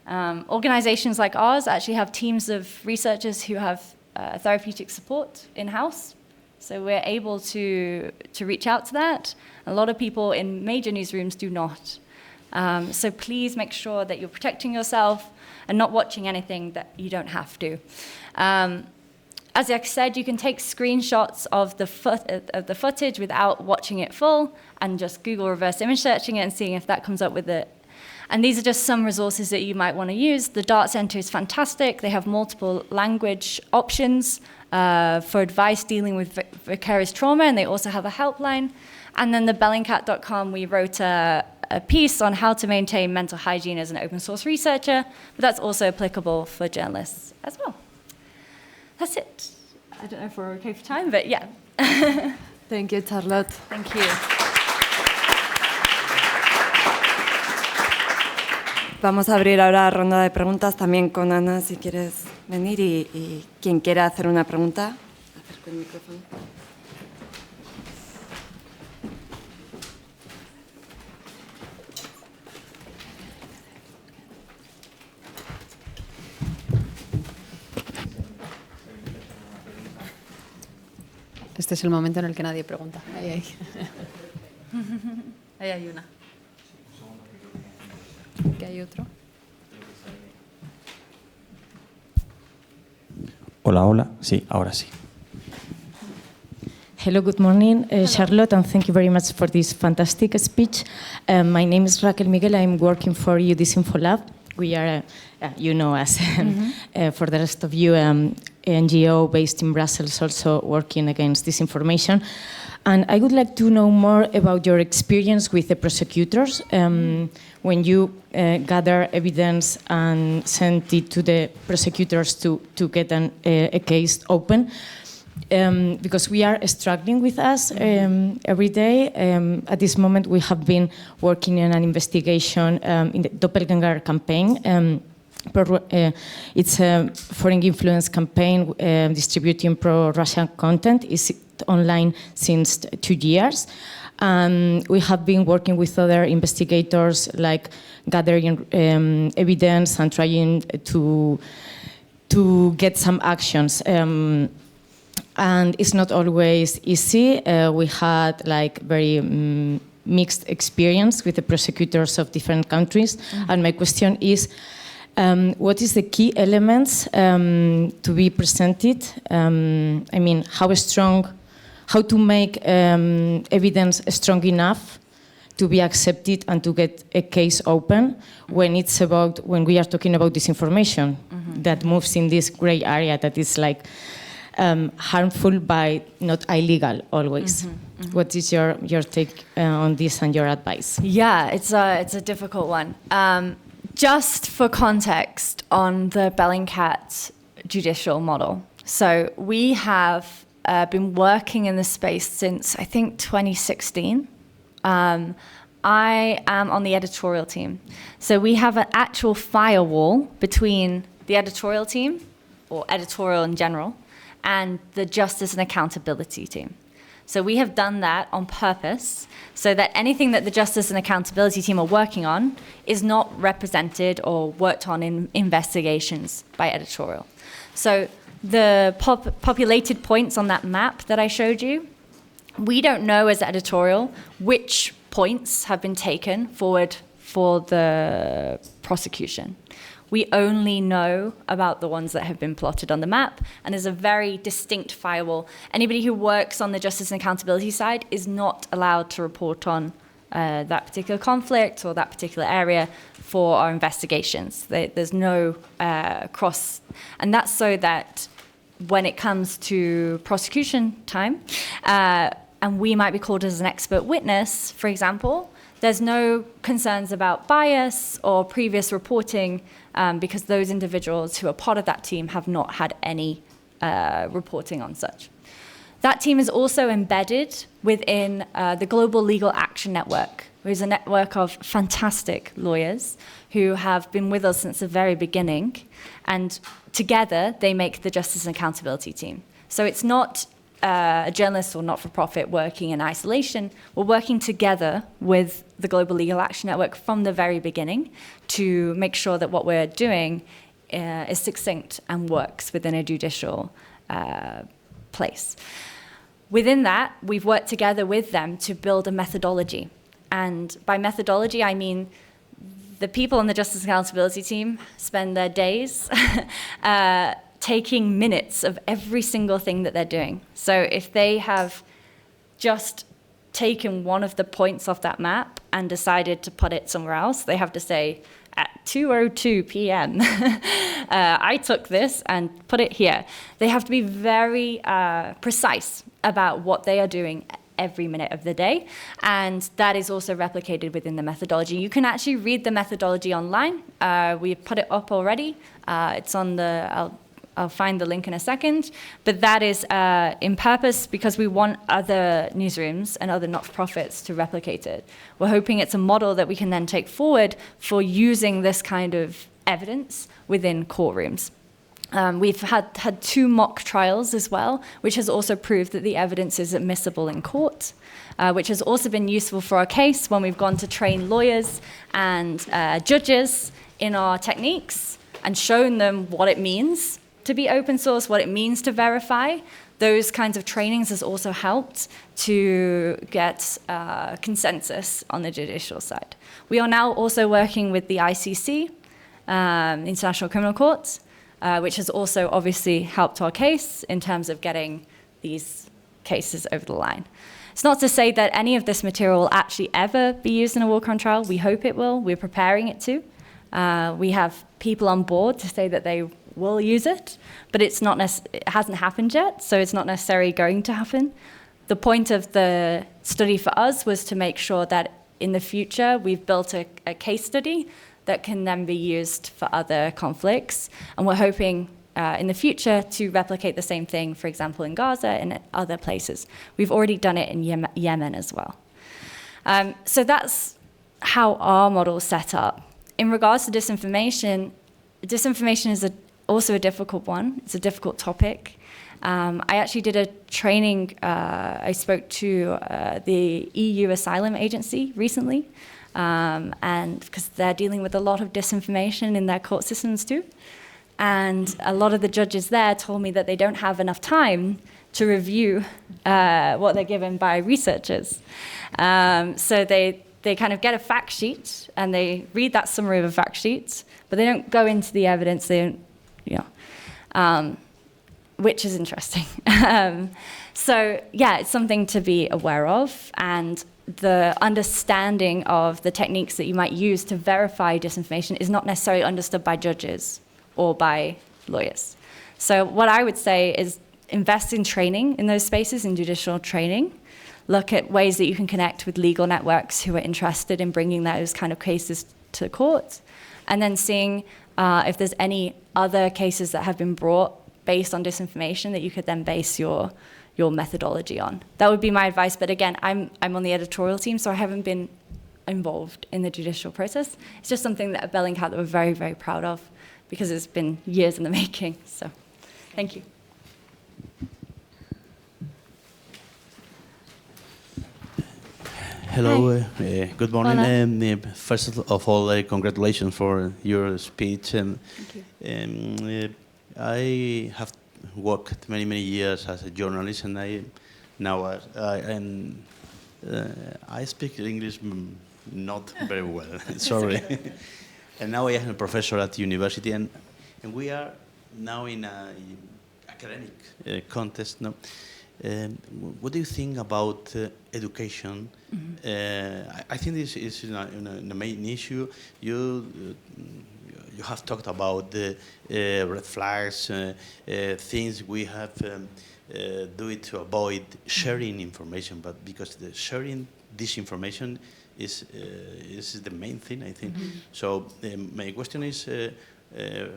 Organizations like ours actually have teams of researchers who have therapeutic support in-house. So we're able to reach out to that. A lot of people in major newsrooms do not. So please make sure that you're protecting yourself and not watching anything that you don't have to. As I said, you can take screenshots of the footage without watching it full and just Google reverse image searching it and seeing if that comes up with it. And these are just some resources that you might want to use. The Dart Center is fantastic. They have multiple language options for advice dealing with vicarious trauma, and they also have a helpline. And then the Bellingcat.com, we wrote a piece on how to maintain mental hygiene as an open source researcher, but that's also applicable for journalists as well. That's it. I don't know if we're okay for time, but yeah. Thank you, Charlotte. Thank you. Vamos a abrir ahora ronda de preguntas también con Ana, si quieres venir, y quien quiera hacer una pregunta, acerco el micrófono. Este es el momento en el que nadie pregunta. Ahí. Ahí hay una. ¿Qué hay otro? Hola, hola. Sí, ahora sí. Hello, good morning, Charlotte, and thank you very much for this fantastic speech. My name is Raquel Miguel. I'm working for you, this InfoLab. We are, you know us, for the rest of you, NGO based in Brussels, also working against disinformation. And I would like to know more about your experience with the prosecutors when you gather evidence and send it to the prosecutors to get a case open. Because we are struggling with us every day. At this moment, we have been working in an investigation in the Doppelganger campaign. It's a foreign influence campaign distributing pro-Russian content. It's online since 2 years. We have been working with other investigators, like gathering evidence and trying to get some actions. And it's not always easy. We had like very mixed experience with the prosecutors of different countries. And my question is, what is the key elements to be presented? I mean, how to make evidence strong enough to be accepted and to get a case open when we are talking about disinformation that moves in this gray area that is like harmful but not illegal always. What is your take on this and your advice? Yeah, it's a difficult one. Just for context on the Bellingcat judicial model. So we have been working in this space since, I think, 2016. I am on the editorial team. So we have an actual firewall between the editorial team, or editorial in general, and the Justice and Accountability team. So we have done that on purpose so that anything that the Justice and Accountability team are working on is not represented or worked on in investigations by editorial. So the populated points on that map that I showed you, we don't know as editorial which points have been taken forward for the prosecution. We only know about the ones that have been plotted on the map, and there's a very distinct firewall. Anybody who works on the justice and accountability side is not allowed to report on that particular conflict or that particular area for our investigations. There's no cross, and that's so that when it comes to prosecution time, and we might be called as an expert witness, for example, there's no concerns about bias or previous reporting because those individuals who are part of that team have not had any reporting on such. That team is also embedded within the Global Legal Action Network, which is a network of fantastic lawyers who have been with us since the very beginning, and together they make the Justice and Accountability team. So it's not a journalist or not-for-profit working in isolation. We're working together with the Global Legal Action Network from the very beginning to make sure that what we're doing is succinct and works within a judicial place. Within that, we've worked together with them to build a methodology. And by methodology, I mean the people on the Justice and Accountability team spend their days taking minutes of every single thing that they're doing. So if they have just taken one of the points off that map and decided to put it somewhere else, they have to say, at 2:02 p.m., I took this and put it here. They have to be very precise about what they are doing every minute of the day, and that is also replicated within the methodology. You can actually read the methodology online. We put it up already. It's on the, I'll find the link in a second, but that is in purpose because we want other newsrooms and other not-for-profits to replicate it. We're hoping it's a model that we can then take forward for using this kind of evidence within courtrooms. We've had 2 mock trials as well, which has also proved that the evidence is admissible in court, which has also been useful for our case when we've gone to train lawyers and judges in our techniques and shown them what it means to be open source, what it means to verify. Those kinds of trainings has also helped to get consensus on the judicial side. We are now also working with the ICC, International Criminal Court, which has also obviously helped our case in terms of getting these cases over the line. It's not to say that any of this material will actually ever be used in a war crime trial. We hope it will. We're preparing it to. We have people on board to say that they will use it, but it hasn't happened yet, so it's not necessarily going to happen. The point of the study for us was to make sure that in the future we've built a case study that can then be used for other conflicts, and we're hoping in the future to replicate the same thing, for example, in Gaza and other places. We've already done it in Yemen as well. So that's how our model is set up. In regards to disinformation is also a difficult one. It's a difficult topic. I actually did a training, I spoke to the EU Asylum Agency recently, and because they're dealing with a lot of disinformation in their court systems too. And a lot of the judges there told me that they don't have enough time to review what they're given by researchers. So they kind of get a fact sheet and they read that summary of a fact sheet, but they don't go into the evidence. They don't, which is interesting. So yeah, it's something to be aware of, and the understanding of the techniques that you might use to verify disinformation is not necessarily understood by judges or by lawyers. So what I would say is invest in training in those spaces, in judicial training. Look at ways that you can connect with legal networks who are interested in bringing those kind of cases to court, and then seeing if there's any other cases that have been brought based on disinformation that you could then base your methodology on. That would be my advice, but again, I'm on the editorial team, so I haven't been involved in the judicial process. It's just something that at Bellingcat that we're very, very proud of, because it's been years in the making. So, thank you. Hello, good morning. First of all, congratulations for your speech. Thank you. I have worked many years as a journalist, and I speak English not very well. Sorry. And now I am a professor at university, and we are now in an academic context. No? What do you think about education? Mm-hmm. I think this is a main issue. You have talked about the red flags, things we have do it to avoid sharing information, but because the sharing this information is the main thing, I think. So my question is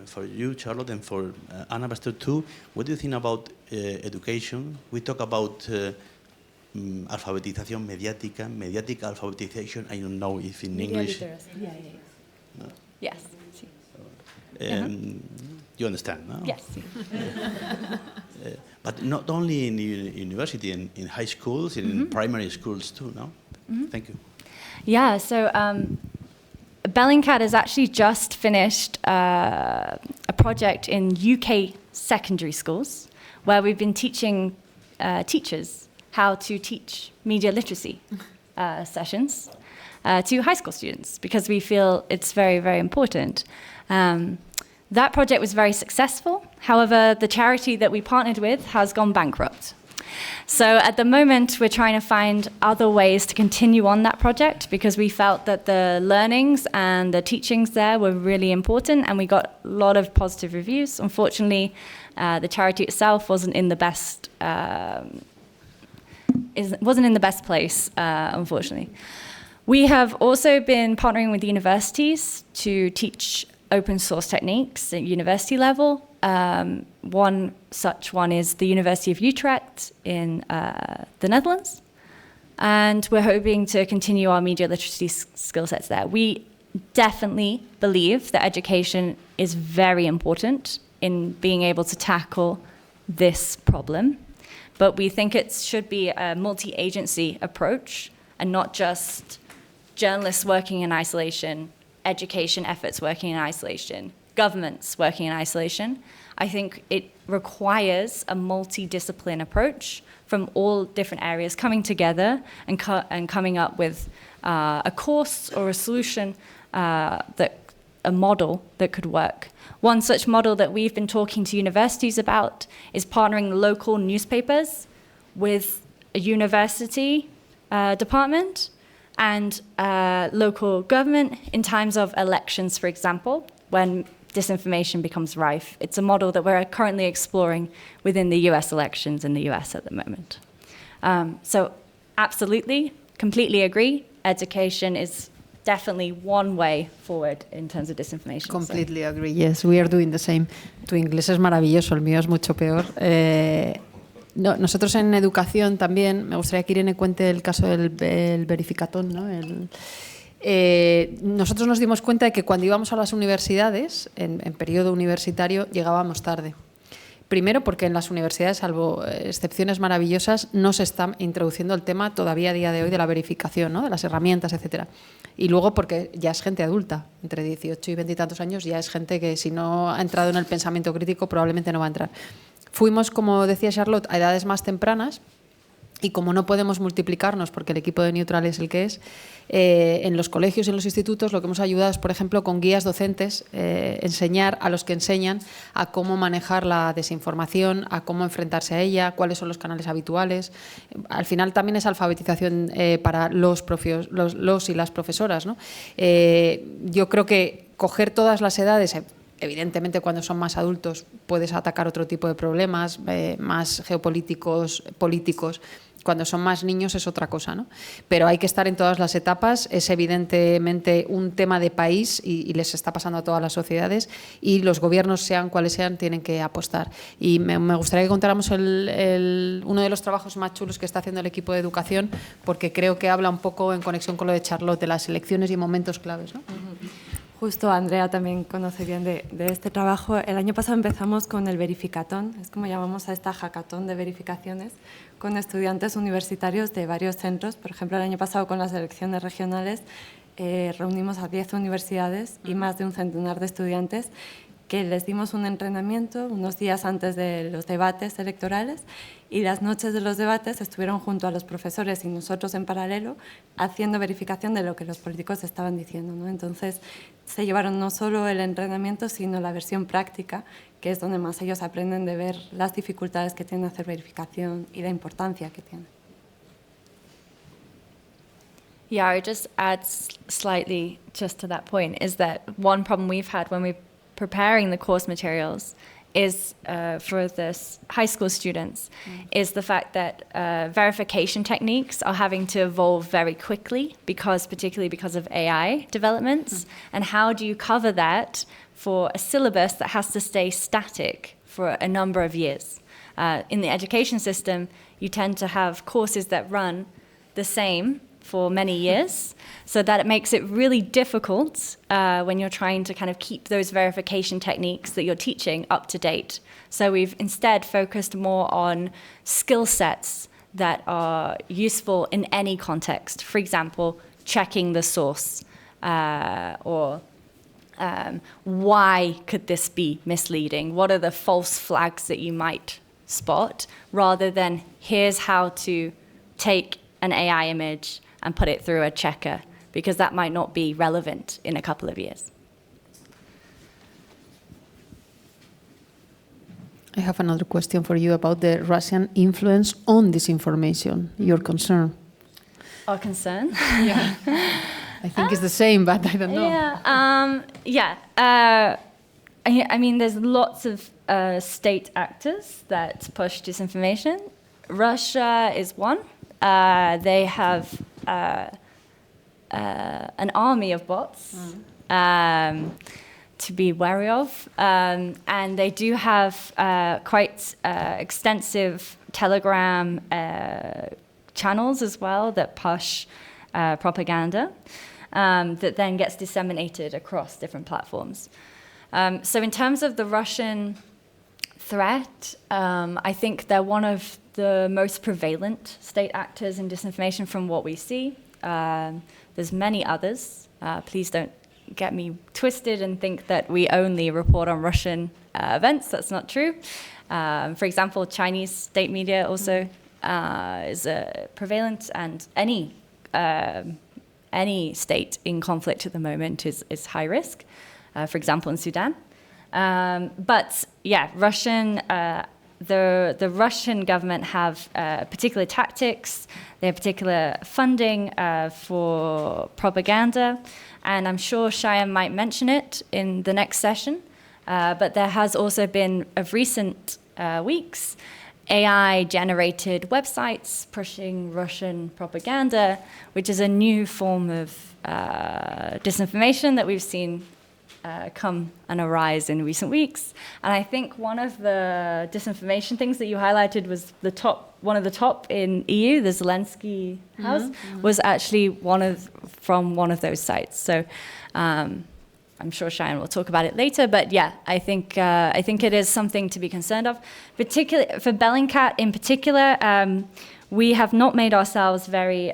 for you, Charlotte, and for Anna Pastor too. What do you think about education? We talk about alfabetización mediática, mediatic alphabetization. I don't know if in English. No? Yes. You understand, no? Yes. But not only in university, in high schools, in primary schools too, no? Thank you. Yeah, so Bellingcat has actually just finished a project in UK secondary schools where we've been teaching teachers how to teach media literacy sessions to high school students because we feel it's very, very important. That project was very successful. However, the charity that we partnered with has gone bankrupt. So at the moment, we're trying to find other ways to continue on that project because we felt that the learnings and the teachings there were really important and we got a lot of positive reviews. Unfortunately, the charity itself wasn't in the best place, unfortunately. We have also been partnering with universities to teach open source techniques at university level. One such one is the University of Utrecht in the Netherlands. And we're hoping to continue our media literacy skill sets there. We definitely believe that education is very important in being able to tackle this problem. But we think it should be a multi-agency approach and not just journalists working in isolation, education efforts working in isolation, governments working in isolation. I think it requires a multidiscipline approach from all different areas coming together and coming up with a course or a solution, a model that could work. One such model that we've been talking to universities about is partnering local newspapers with a university department and local government in times of elections, for example, when disinformation becomes rife. It's a model that we're currently exploring within the US elections in the US at the moment. So absolutely, completely agree. Education is definitely one way forward in terms of disinformation. Completely agree, yes, we are doing the same. Tu inglés es maravilloso, el mío es mucho peor. Nosotros en educación también, me gustaría que Irene cuente el caso del verificatón, ¿no? Nosotros nos dimos cuenta de que cuando íbamos a las universidades, en periodo universitario, llegábamos tarde. Primero porque en las universidades, salvo excepciones maravillosas, no se está introduciendo el tema todavía a día de hoy de la verificación, ¿no? De las herramientas, etcétera. Y luego porque ya es gente adulta, entre 18 y 20 y tantos años, ya es gente que si no ha entrado en el pensamiento crítico probablemente no va a entrar. Fuimos, como decía Charlotte, a edades más tempranas y como no podemos multiplicarnos porque el equipo de Neutral es el que es, en los colegios y en los institutos lo que hemos ayudado es, por ejemplo, con guías docentes, enseñar a los que enseñan a cómo manejar la desinformación, a cómo enfrentarse a ella, cuáles son los canales habituales. Al final también es alfabetización para los y las profesoras, ¿no? Yo creo que coger todas las edades, evidentemente cuando son más adultos puedes atacar otro tipo de problemas, más geopolíticos, políticos. Cuando son más niños es otra cosa, ¿no? Pero hay que estar en todas las etapas, es evidentemente un tema de país y les está pasando a todas las sociedades y los gobiernos, sean cuales sean, tienen que apostar. Y me gustaría que contáramos uno de los trabajos más chulos que está haciendo el equipo de educación, porque creo que habla un poco en conexión con lo de Charlotte, de las elecciones y momentos claves, ¿no? Justo Andrea también conoce bien de este trabajo. El año pasado empezamos con el verificatón, es como llamamos a esta hackathon de verificaciones, con estudiantes universitarios de varios centros. Por ejemplo, el año pasado con las elecciones regionales reunimos a 10 universidades y más de un centenar de estudiantes que les dimos un entrenamiento unos días antes de los debates electorales y las noches de los debates estuvieron junto a los profesores y nosotros en paralelo haciendo verificación de lo que los políticos estaban diciendo, ¿no? Entonces se llevaron no solo el entrenamiento, sino la versión práctica, que es donde más ellos aprenden de ver las dificultades que tiene hacer verificación y la importancia que tiene. Yeah, I would just add slightly just to that point is that one problem we've had when we're preparing the course materials is, for the high school students, is the fact that verification techniques are having to evolve very quickly, particularly because of AI developments. And how do you cover that for a syllabus that has to stay static for a number of years? In the education system, you tend to have courses that run the same for many years, so that it makes it really difficult when you're trying to kind of keep those verification techniques that you're teaching up to date. So we've instead focused more on skill sets that are useful in any context. For example, checking the source, or why could this be misleading? What are the false flags that you might spot, rather than here's how to take an AI image and put it through a checker, because that might not be relevant in a couple of years. I have another question for you about the Russian influence on disinformation, your concern. Our concern? Yeah. I think it's the same, but I don't know. I mean, there's lots of state actors that push disinformation. Russia is one. They have an army of bots to be wary of. And they do have quite extensive Telegram channels as well that push propaganda that then gets disseminated across different platforms. So in terms of the Russian threat, I think they're one of the most prevalent state actors in disinformation from what we see. There's many others. Please don't get me twisted and think that we only report on Russian events. That's not true. For example, Chinese state media also is prevalent, and any state in conflict at the moment is high risk. For example, in Sudan. But yeah, the Russian government have particular tactics, they have particular funding for propaganda, and I'm sure Cheyenne might mention it in the next session, but there has also been, of recent weeks, AI-generated websites pushing Russian propaganda, which is a new form of disinformation that we've seen come and arise in recent weeks. And I think one of the disinformation things that you highlighted was one of the top in EU, the Zelensky house, was actually from one of those sites. So I'm sure Cheyenne will talk about it later, but yeah, I think it is something to be concerned of. Particularly for Bellingcat in particular, we have not made ourselves very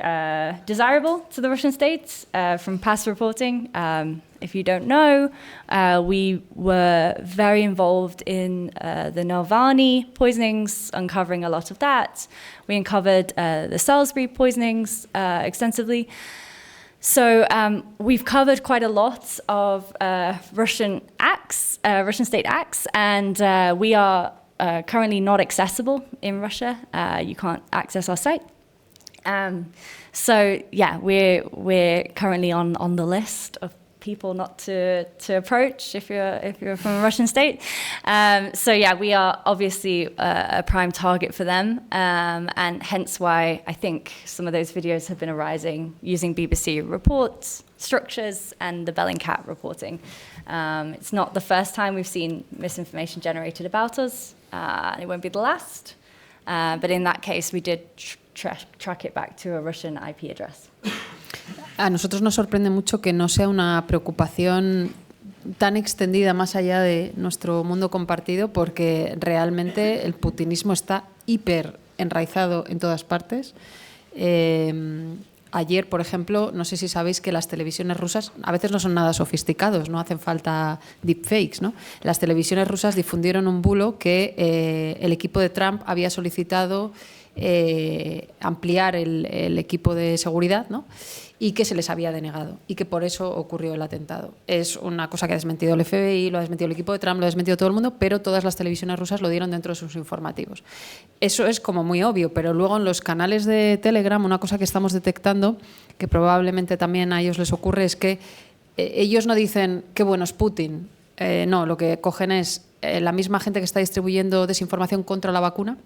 desirable to the Russian state from past reporting. If you don't know, we were very involved in the Navalny poisonings, uncovering a lot of that. We uncovered the Salisbury poisonings extensively. So we've covered quite a lot of Russian state acts, and we are currently not accessible in Russia. You can't access our site. So yeah, we're currently on the list of people not to approach if you're from a Russian state. So yeah, we are obviously a prime target for them, and hence why I think some of those videos have been arising using BBC reports, structures, and the Bellingcat reporting. It's not the first time we've seen misinformation generated about us, and it won't be the last. But in that case, we did track it back to a Russian IP address. A nosotros nos sorprende mucho que no sea una preocupación tan extendida más allá de nuestro mundo compartido, porque realmente el putinismo está hiper enraizado en todas partes. Ayer, por ejemplo, no sé si sabéis que las televisiones rusas a veces no son nada sofisticados, no hacen falta deepfakes, ¿no? Las televisiones rusas difundieron un bulo que el equipo de Trump había solicitado ampliar el equipo de seguridad, ¿no? Y que se les había denegado y que por eso ocurrió el atentado. Es una cosa que ha desmentido el FBI, lo ha desmentido el equipo de Trump, lo ha desmentido todo el mundo, pero todas las televisiones rusas lo dieron dentro de sus informativos. Eso es como muy obvio, pero luego en los canales de Telegram una cosa que estamos detectando, que probablemente también a ellos les ocurre, es que ellos no dicen qué bueno es Putin, No, lo que cogen es la misma gente que está distribuyendo desinformación contra la vacuna,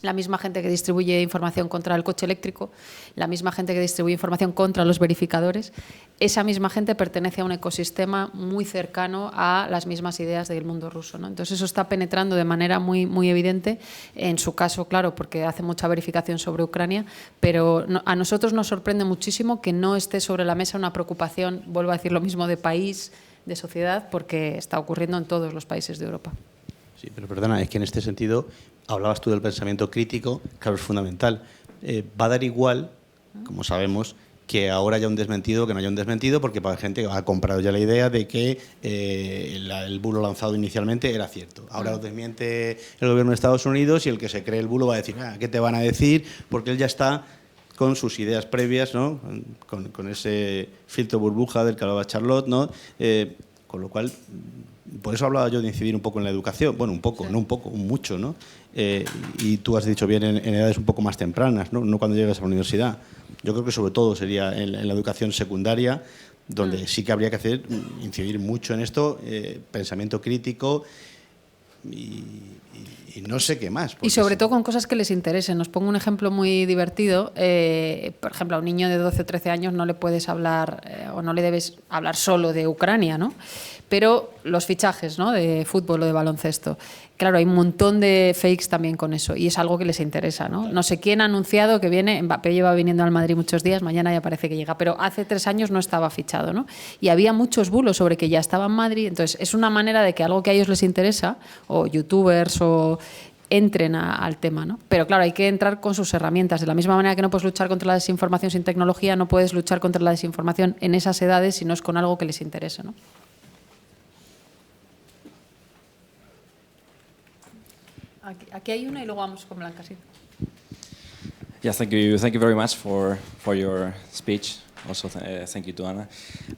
la misma gente que distribuye información contra el coche eléctrico, la misma gente que distribuye información contra los verificadores. Esa misma gente pertenece a un ecosistema muy cercano a las mismas ideas del mundo ruso, ¿no? Entonces eso está penetrando de manera muy, muy evidente, en su caso, claro, porque hace mucha verificación sobre Ucrania, pero a nosotros nos sorprende muchísimo que no esté sobre la mesa una preocupación, vuelvo a decir lo mismo, de país, de sociedad, porque está ocurriendo en todos los países de Europa. Sí, pero perdona, es que en este sentido, hablabas tú del pensamiento crítico, claro, es fundamental. Va a dar igual, como sabemos, que ahora haya un desmentido o que no haya un desmentido, porque para gente ha comprado ya la idea de que el bulo lanzado inicialmente era cierto. Ahora lo desmiente el gobierno de Estados Unidos y el que se cree el bulo va a decir, ¿qué te van a decir? Porque él ya está con sus ideas previas, ¿no? Con ese filtro burbuja del que hablaba Charlotte, ¿no? Con lo cual, por eso hablaba yo de incidir un poco en la educación. Bueno, un poco, sí. No un poco, mucho, ¿no? Y tú has dicho bien, en edades un poco más tempranas, ¿no? No cuando llegues a la universidad. Yo creo que sobre todo sería en la educación secundaria, donde sí que habría que incidir mucho en esto, pensamiento crítico y no sé qué más. Y sobre todo con cosas que les interesen. Os pongo un ejemplo muy divertido. Por ejemplo, a un niño de 12 o 13 años no le puedes hablar o no le debes hablar solo de Ucrania, ¿no? Pero los fichajes, ¿no? De fútbol o de baloncesto. Claro, hay un montón de fakes también con eso y es algo que les interesa, ¿no? No sé quién ha anunciado que viene, Mbappé lleva viniendo al Madrid muchos días, mañana ya parece que llega, pero hace 3 años no estaba fichado, ¿no? Y había muchos bulos sobre que ya estaba en Madrid, entonces es una manera de que algo que a ellos les interesa, o youtubers o entren al tema, ¿no? Pero claro, hay que entrar con sus herramientas. De la misma manera que no puedes luchar contra la desinformación sin tecnología, no puedes luchar contra la desinformación en esas edades si no es con algo que les interese, ¿no? Aquí hay una y luego vamos con Blanca, sí. Yeah, thank you very much for your speech. Also, thank you to Anna.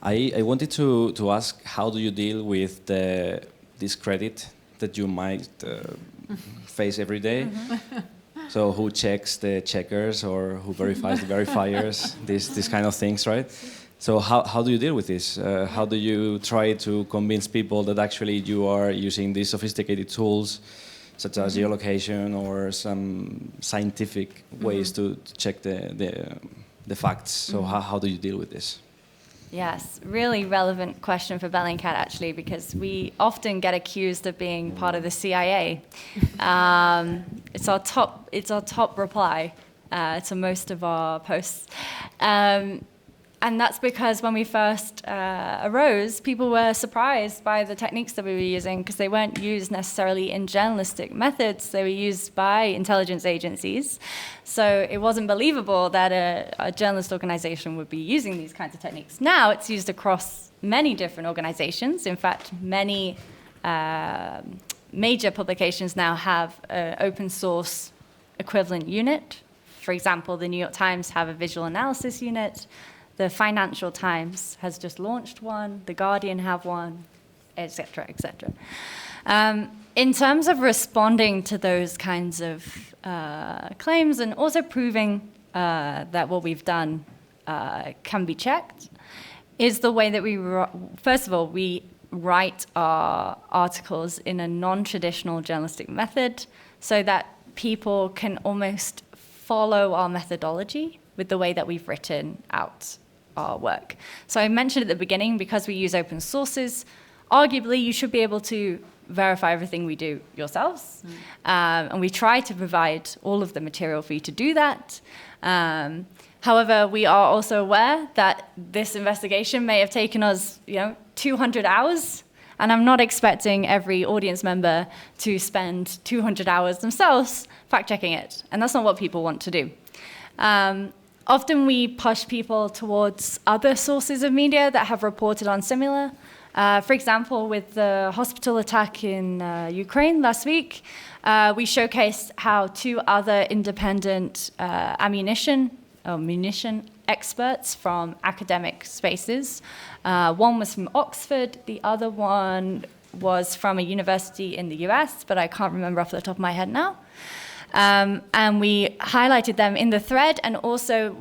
I wanted to ask, how do you deal with the discredit that you might face every day? So, who checks the checkers or who verifies the verifiers? These kind of things, right? So, how do you deal with this? How do you try to convince people that actually you are using these sophisticated tools, such as geolocation or some scientific ways to check the facts? So how do you deal with this? Yes, really relevant question for Bellingcat, actually, because we often get accused of being part of the CIA. It's our top reply to most of our posts. And that's because when we first arose, people were surprised by the techniques that we were using because they weren't used necessarily in journalistic methods. They were used by intelligence agencies. So it wasn't believable that a journalist organization would be using these kinds of techniques. Now it's used across many different organizations. In fact, many major publications now have an open source equivalent unit. For example, the New York Times have a visual analysis unit. The Financial Times has just launched one, The Guardian have one, etc., etc. In terms of responding to those kinds of claims and also proving that what we've done can be checked, is the way that first of all, we write our articles in a non-traditional journalistic method so that people can almost follow our methodology with the way that we've written out our work. So I mentioned at the beginning, because we use open sources, arguably you should be able to verify everything we do yourselves. And we try to provide all of the material for you to do that. However, we are also aware that this investigation may have taken us 200 hours. And I'm not expecting every audience member to spend 200 hours themselves fact-checking it. And that's not what people want to do. Often we push people towards other sources of media that have reported on similar. For example, with the hospital attack in Ukraine last week, we showcased how 2 other independent munition experts from academic spaces. One was from Oxford, the other one was from a university in the US, but I can't remember off the top of my head now. And we highlighted them in the thread and also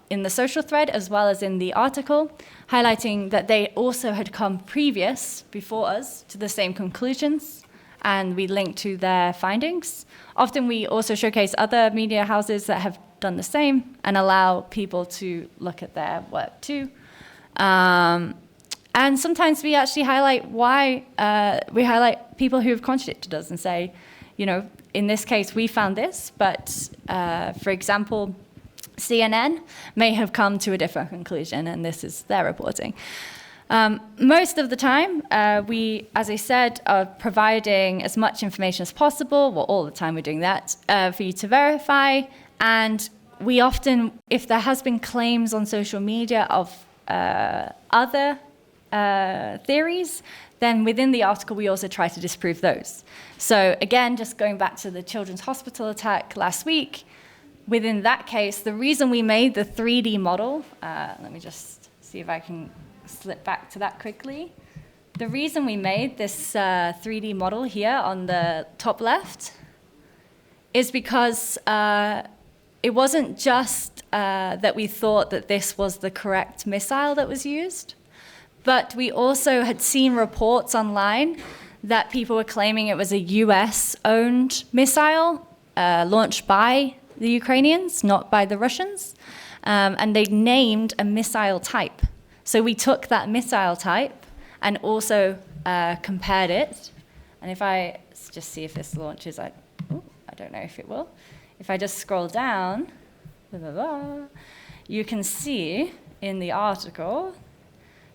in the social thread as well as in the article, highlighting that they also had come before us to the same conclusions, and we linked to their findings. Often we also showcase other media houses that have done the same and allow people to look at their work too. And sometimes we actually highlight we highlight people who have contradicted us and say, in this case, we found this, but for example, CNN may have come to a different conclusion, and this is their reporting. Most of the time, we, as I said, are providing as much information as possible. Well, all the time we're doing that for you to verify. And we often, if there has been claims on social media of other theories, then within the article we also try to disprove those. So again, just going back to the Children's Hospital attack last week, within that case, the reason we made the 3D model, let me just see if I can slip back to that quickly. The reason we made this 3D model here on the top left is because it wasn't just that we thought that this was the correct missile that was used, but we also had seen reports online that people were claiming it was a US-owned missile launched by the Ukrainians, not by the Russians, and they named a missile type. So we took that missile type and also compared it. And if I just see if this launches, I don't know if it will. If I just scroll down, you can see in the article,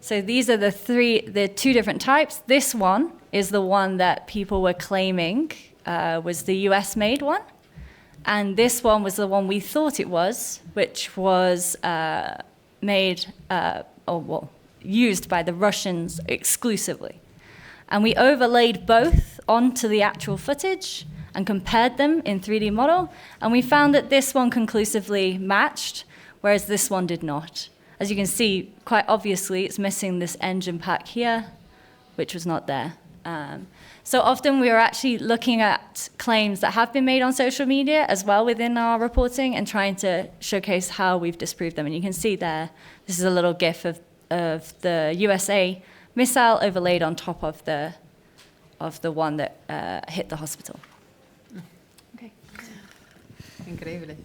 so these are the two different types. This one is the one that people were claiming was the US-made one. And this one was the one we thought it was, which was used by the Russians exclusively. And we overlaid both onto the actual footage and compared them in 3D model, and we found that this one conclusively matched, whereas this one did not. As you can see, quite obviously, it's missing this engine pack here, which was not there. So often we are actually looking at claims that have been made on social media as well within our reporting and trying to showcase how we've disproved them. And you can see there, this is a little GIF of the USA missile overlaid on top of the one that hit the hospital. Okay. Increíble.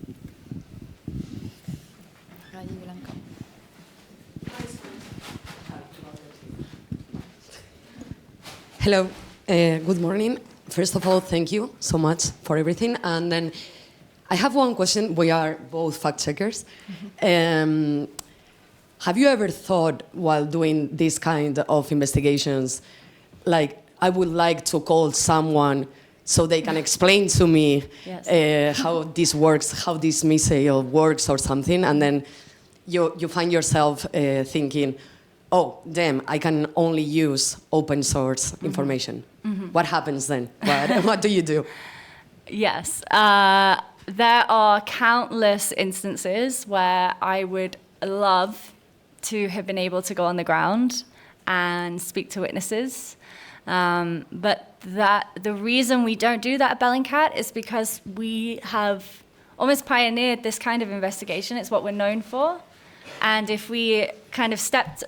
Hello, good morning. First of all, thank you so much for everything. And then I have one question. We are both fact checkers. Have you ever thought while doing this kind of investigations, like, I would like to call someone so they can explain to me how this works, how this missile works or something, and then you find yourself thinking, oh, damn, I can only use open source information. What happens then? What do you do? Yes, there are countless instances where I would love to have been able to go on the ground and speak to witnesses. But the reason we don't do that at Bellingcat is because we have almost pioneered this kind of investigation. It's what we're known for. And if we kind of stepped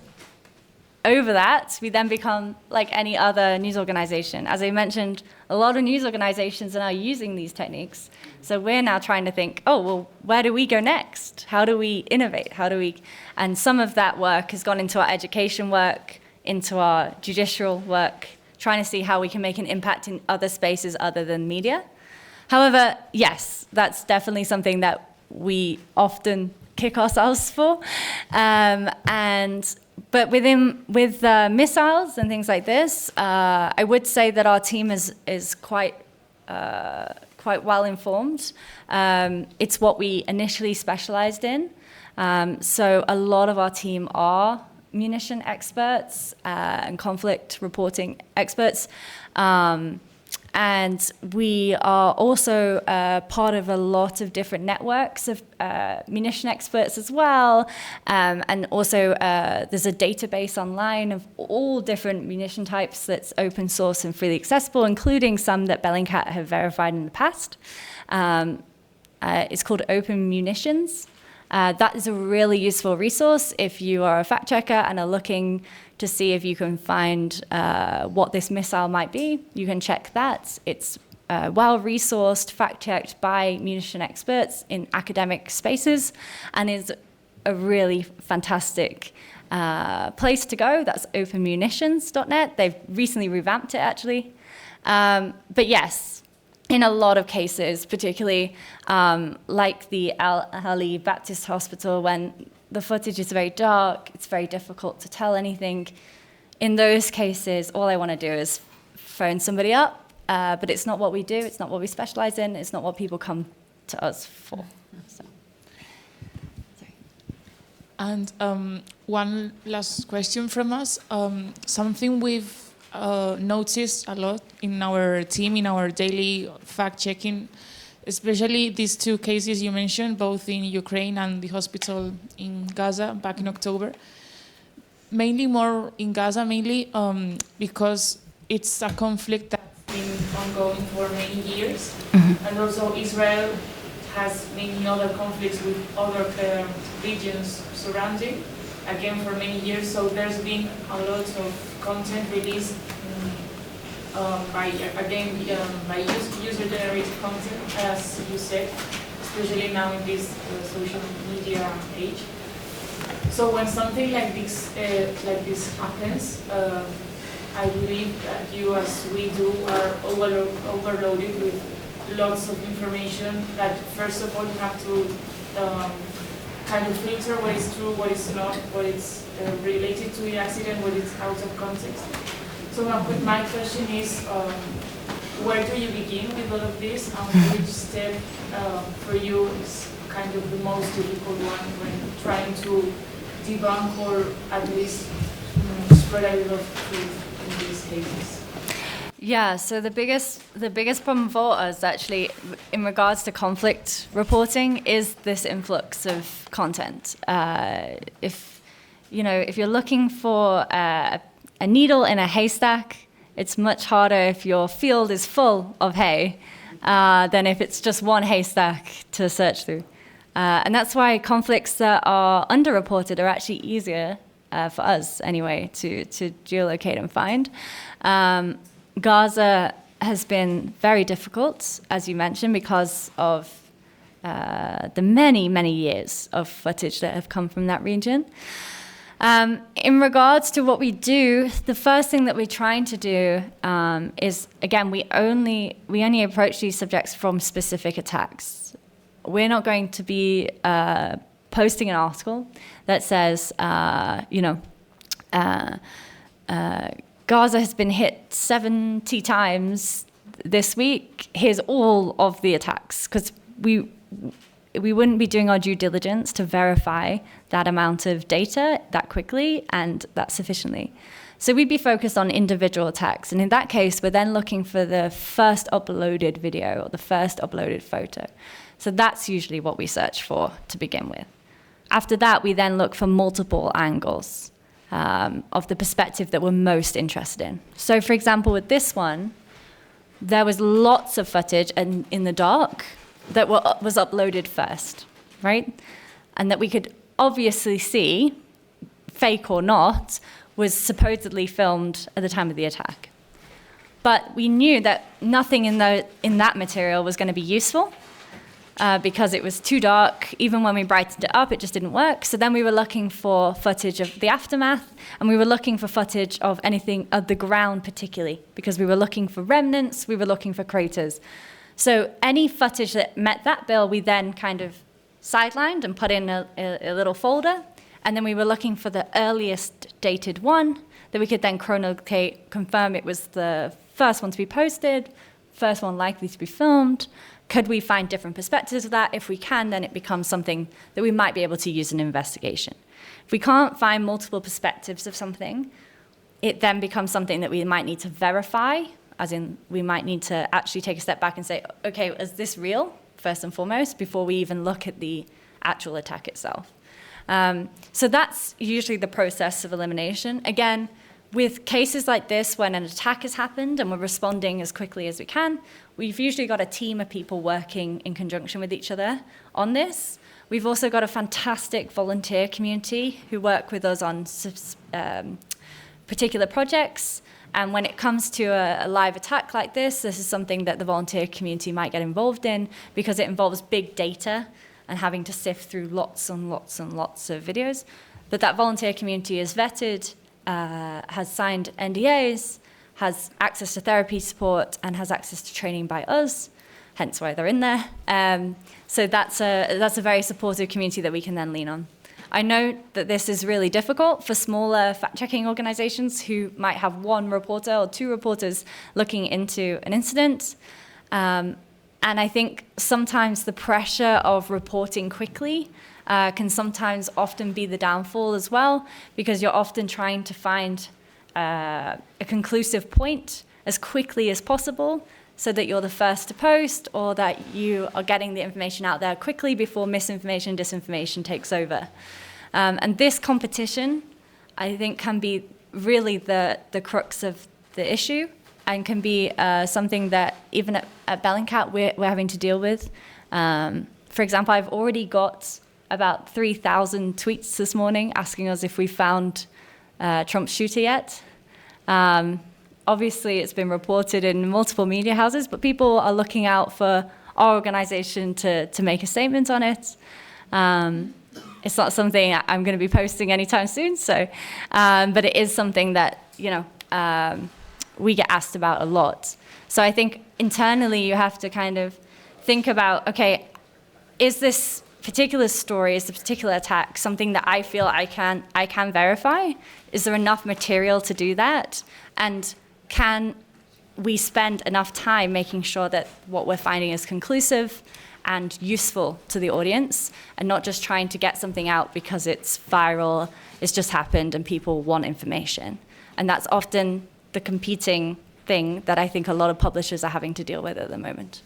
over that, we then become like any other news organization. As I mentioned, a lot of news organizations are now using these techniques. So we're now trying to think, oh, well, where do we go next? How do we innovate? And some of that work has gone into our education work, into our judicial work, trying to see how we can make an impact in other spaces other than media. However, yes, that's definitely something that we often kick ourselves for. But with missiles and things like this, I would say that our team is quite well informed. It's what we initially specialized in. So a lot of our team are munition experts and conflict reporting experts. And we are also part of a lot of different networks of munition experts as well. And also there's a database online of all different munition types that's open source and freely accessible, including some that Bellingcat have verified in the past. It's called Open Munitions. That is a really useful resource if you are a fact checker and are looking to see if you can find what this missile might be. You can check that. It's well-resourced, fact-checked by munition experts in academic spaces, and is a really fantastic place to go. That's openmunitions.net. They've recently revamped it, actually. But yes, in a lot of cases, particularly like the Al-Ali Baptist Hospital, when the footage is very dark, it's very difficult to tell anything. In those cases, all I want to do is phone somebody up, but it's not what we do, it's not what we specialize in, it's not what people come to us for. So. And one last question from us. Something we've noticed a lot in our team, in our daily fact-checking, especially these two cases you mentioned, both in Ukraine and the hospital in Gaza back in October. Mainly more in Gaza, because it's a conflict that's been ongoing for many years. Mm-hmm. And also Israel has many other conflicts with other regions surrounding, again for many years. So there's been a lot of content released by user-generated content, as you said, especially now in this social media age. So when something like this happens, I believe that you, as we do, are overloaded with lots of information that, first of all, you have to kind of filter what is true, what is not, what is related to the accident, what is out of context. So my question is, where do you begin with all of this, and which step for you is kind of the most difficult one when trying to debunk or at least spread a little truth in these cases? Yeah, so the biggest problem for us actually in regards to conflict reporting is this influx of content. If you're looking for a needle in a haystack, it's much harder if your field is full of hay than if it's just one haystack to search through. And that's why conflicts that are underreported are actually easier for us anyway to geolocate and find. Gaza has been very difficult, as you mentioned, because of the many, many years of footage that have come from that region. In regards to what we do, the first thing that we're trying to do is, again, we only approach these subjects from specific attacks. We're not going to be posting an article that says, Gaza has been hit 70 times this week. Here's all of the attacks, because we wouldn't be doing our due diligence to verify that amount of data that quickly and that sufficiently. So we'd be focused on individual attacks. And in that case, we're then looking for the first uploaded video or the first uploaded photo. So that's usually what we search for to begin with. After that, we then look for multiple angles of the perspective that we're most interested in. So for example, with this one, there was lots of footage in the dark that was uploaded first, right? And that we could obviously see, fake or not, was supposedly filmed at the time of the attack. But we knew that nothing in that material was going to be useful because it was too dark. Even when we brightened it up, it just didn't work. So then we were looking for footage of the aftermath, and we were looking for footage of anything of the ground particularly, because we were looking for remnants, we were looking for craters. So any footage that met that bill, we then kind of sidelined and put in a little folder. And then we were looking for the earliest dated one that we could then chronolocate, confirm it was the first one to be posted, first one likely to be filmed. Could we find different perspectives of that? If we can, then it becomes something that we might be able to use in an investigation. If we can't find multiple perspectives of something, it then becomes something that we might need to verify as in we might need to actually take a step back and say, okay, is this real, first and foremost, before we even look at the actual attack itself. So that's usually the process of elimination. Again, with cases like this, when an attack has happened and we're responding as quickly as we can, we've usually got a team of people working in conjunction with each other on this. We've also got a fantastic volunteer community who work with us on particular projects. And when it comes to a live attack like this is something that the volunteer community might get involved in because it involves big data and having to sift through lots and lots and lots of videos. But that volunteer community is vetted, has signed NDAs, has access to therapy support, and has access to training by us, hence why they're in there. So that's a very supportive community that we can then lean on. I know that this is really difficult for smaller fact-checking organizations who might have one reporter or two reporters looking into an incident. And I think sometimes the pressure of reporting quickly can sometimes often be the downfall as well, because you're often trying to find a conclusive point as quickly as possible so that you're the first to post or that you are getting the information out there quickly before misinformation, disinformation takes over. And this competition, I think, can be really the crux of the issue and can be something that even at Bellingcat we're having to deal with. For example, I've already got about 3,000 tweets this morning asking us if we found Trump's shooter yet. Obviously, it's been reported in multiple media houses, but people are looking out for our organization to make a statement on it. It's not something I'm going to be posting anytime soon, so, but it is something that, we get asked about a lot. So I think internally you have to kind of think about, okay, is this particular story, is the particular attack something that I feel I can verify? Is there enough material to do that? And can we spend enough time making sure that what we're finding is conclusive and useful to the audience, and not just trying to get something out because it's viral, it's just happened and people want information. And that's often the competing thing that I think a lot of publishers are having to deal with at the moment.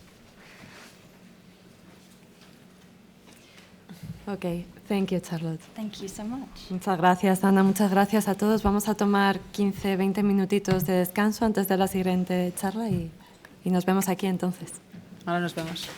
Okay, thank you, Charlotte. Thank you so much. Muchas gracias, Ana. Muchas gracias a todos. Vamos a tomar 15-20 minutitos de descanso antes de la siguiente charla y nos vemos aquí entonces. Ahora nos vemos.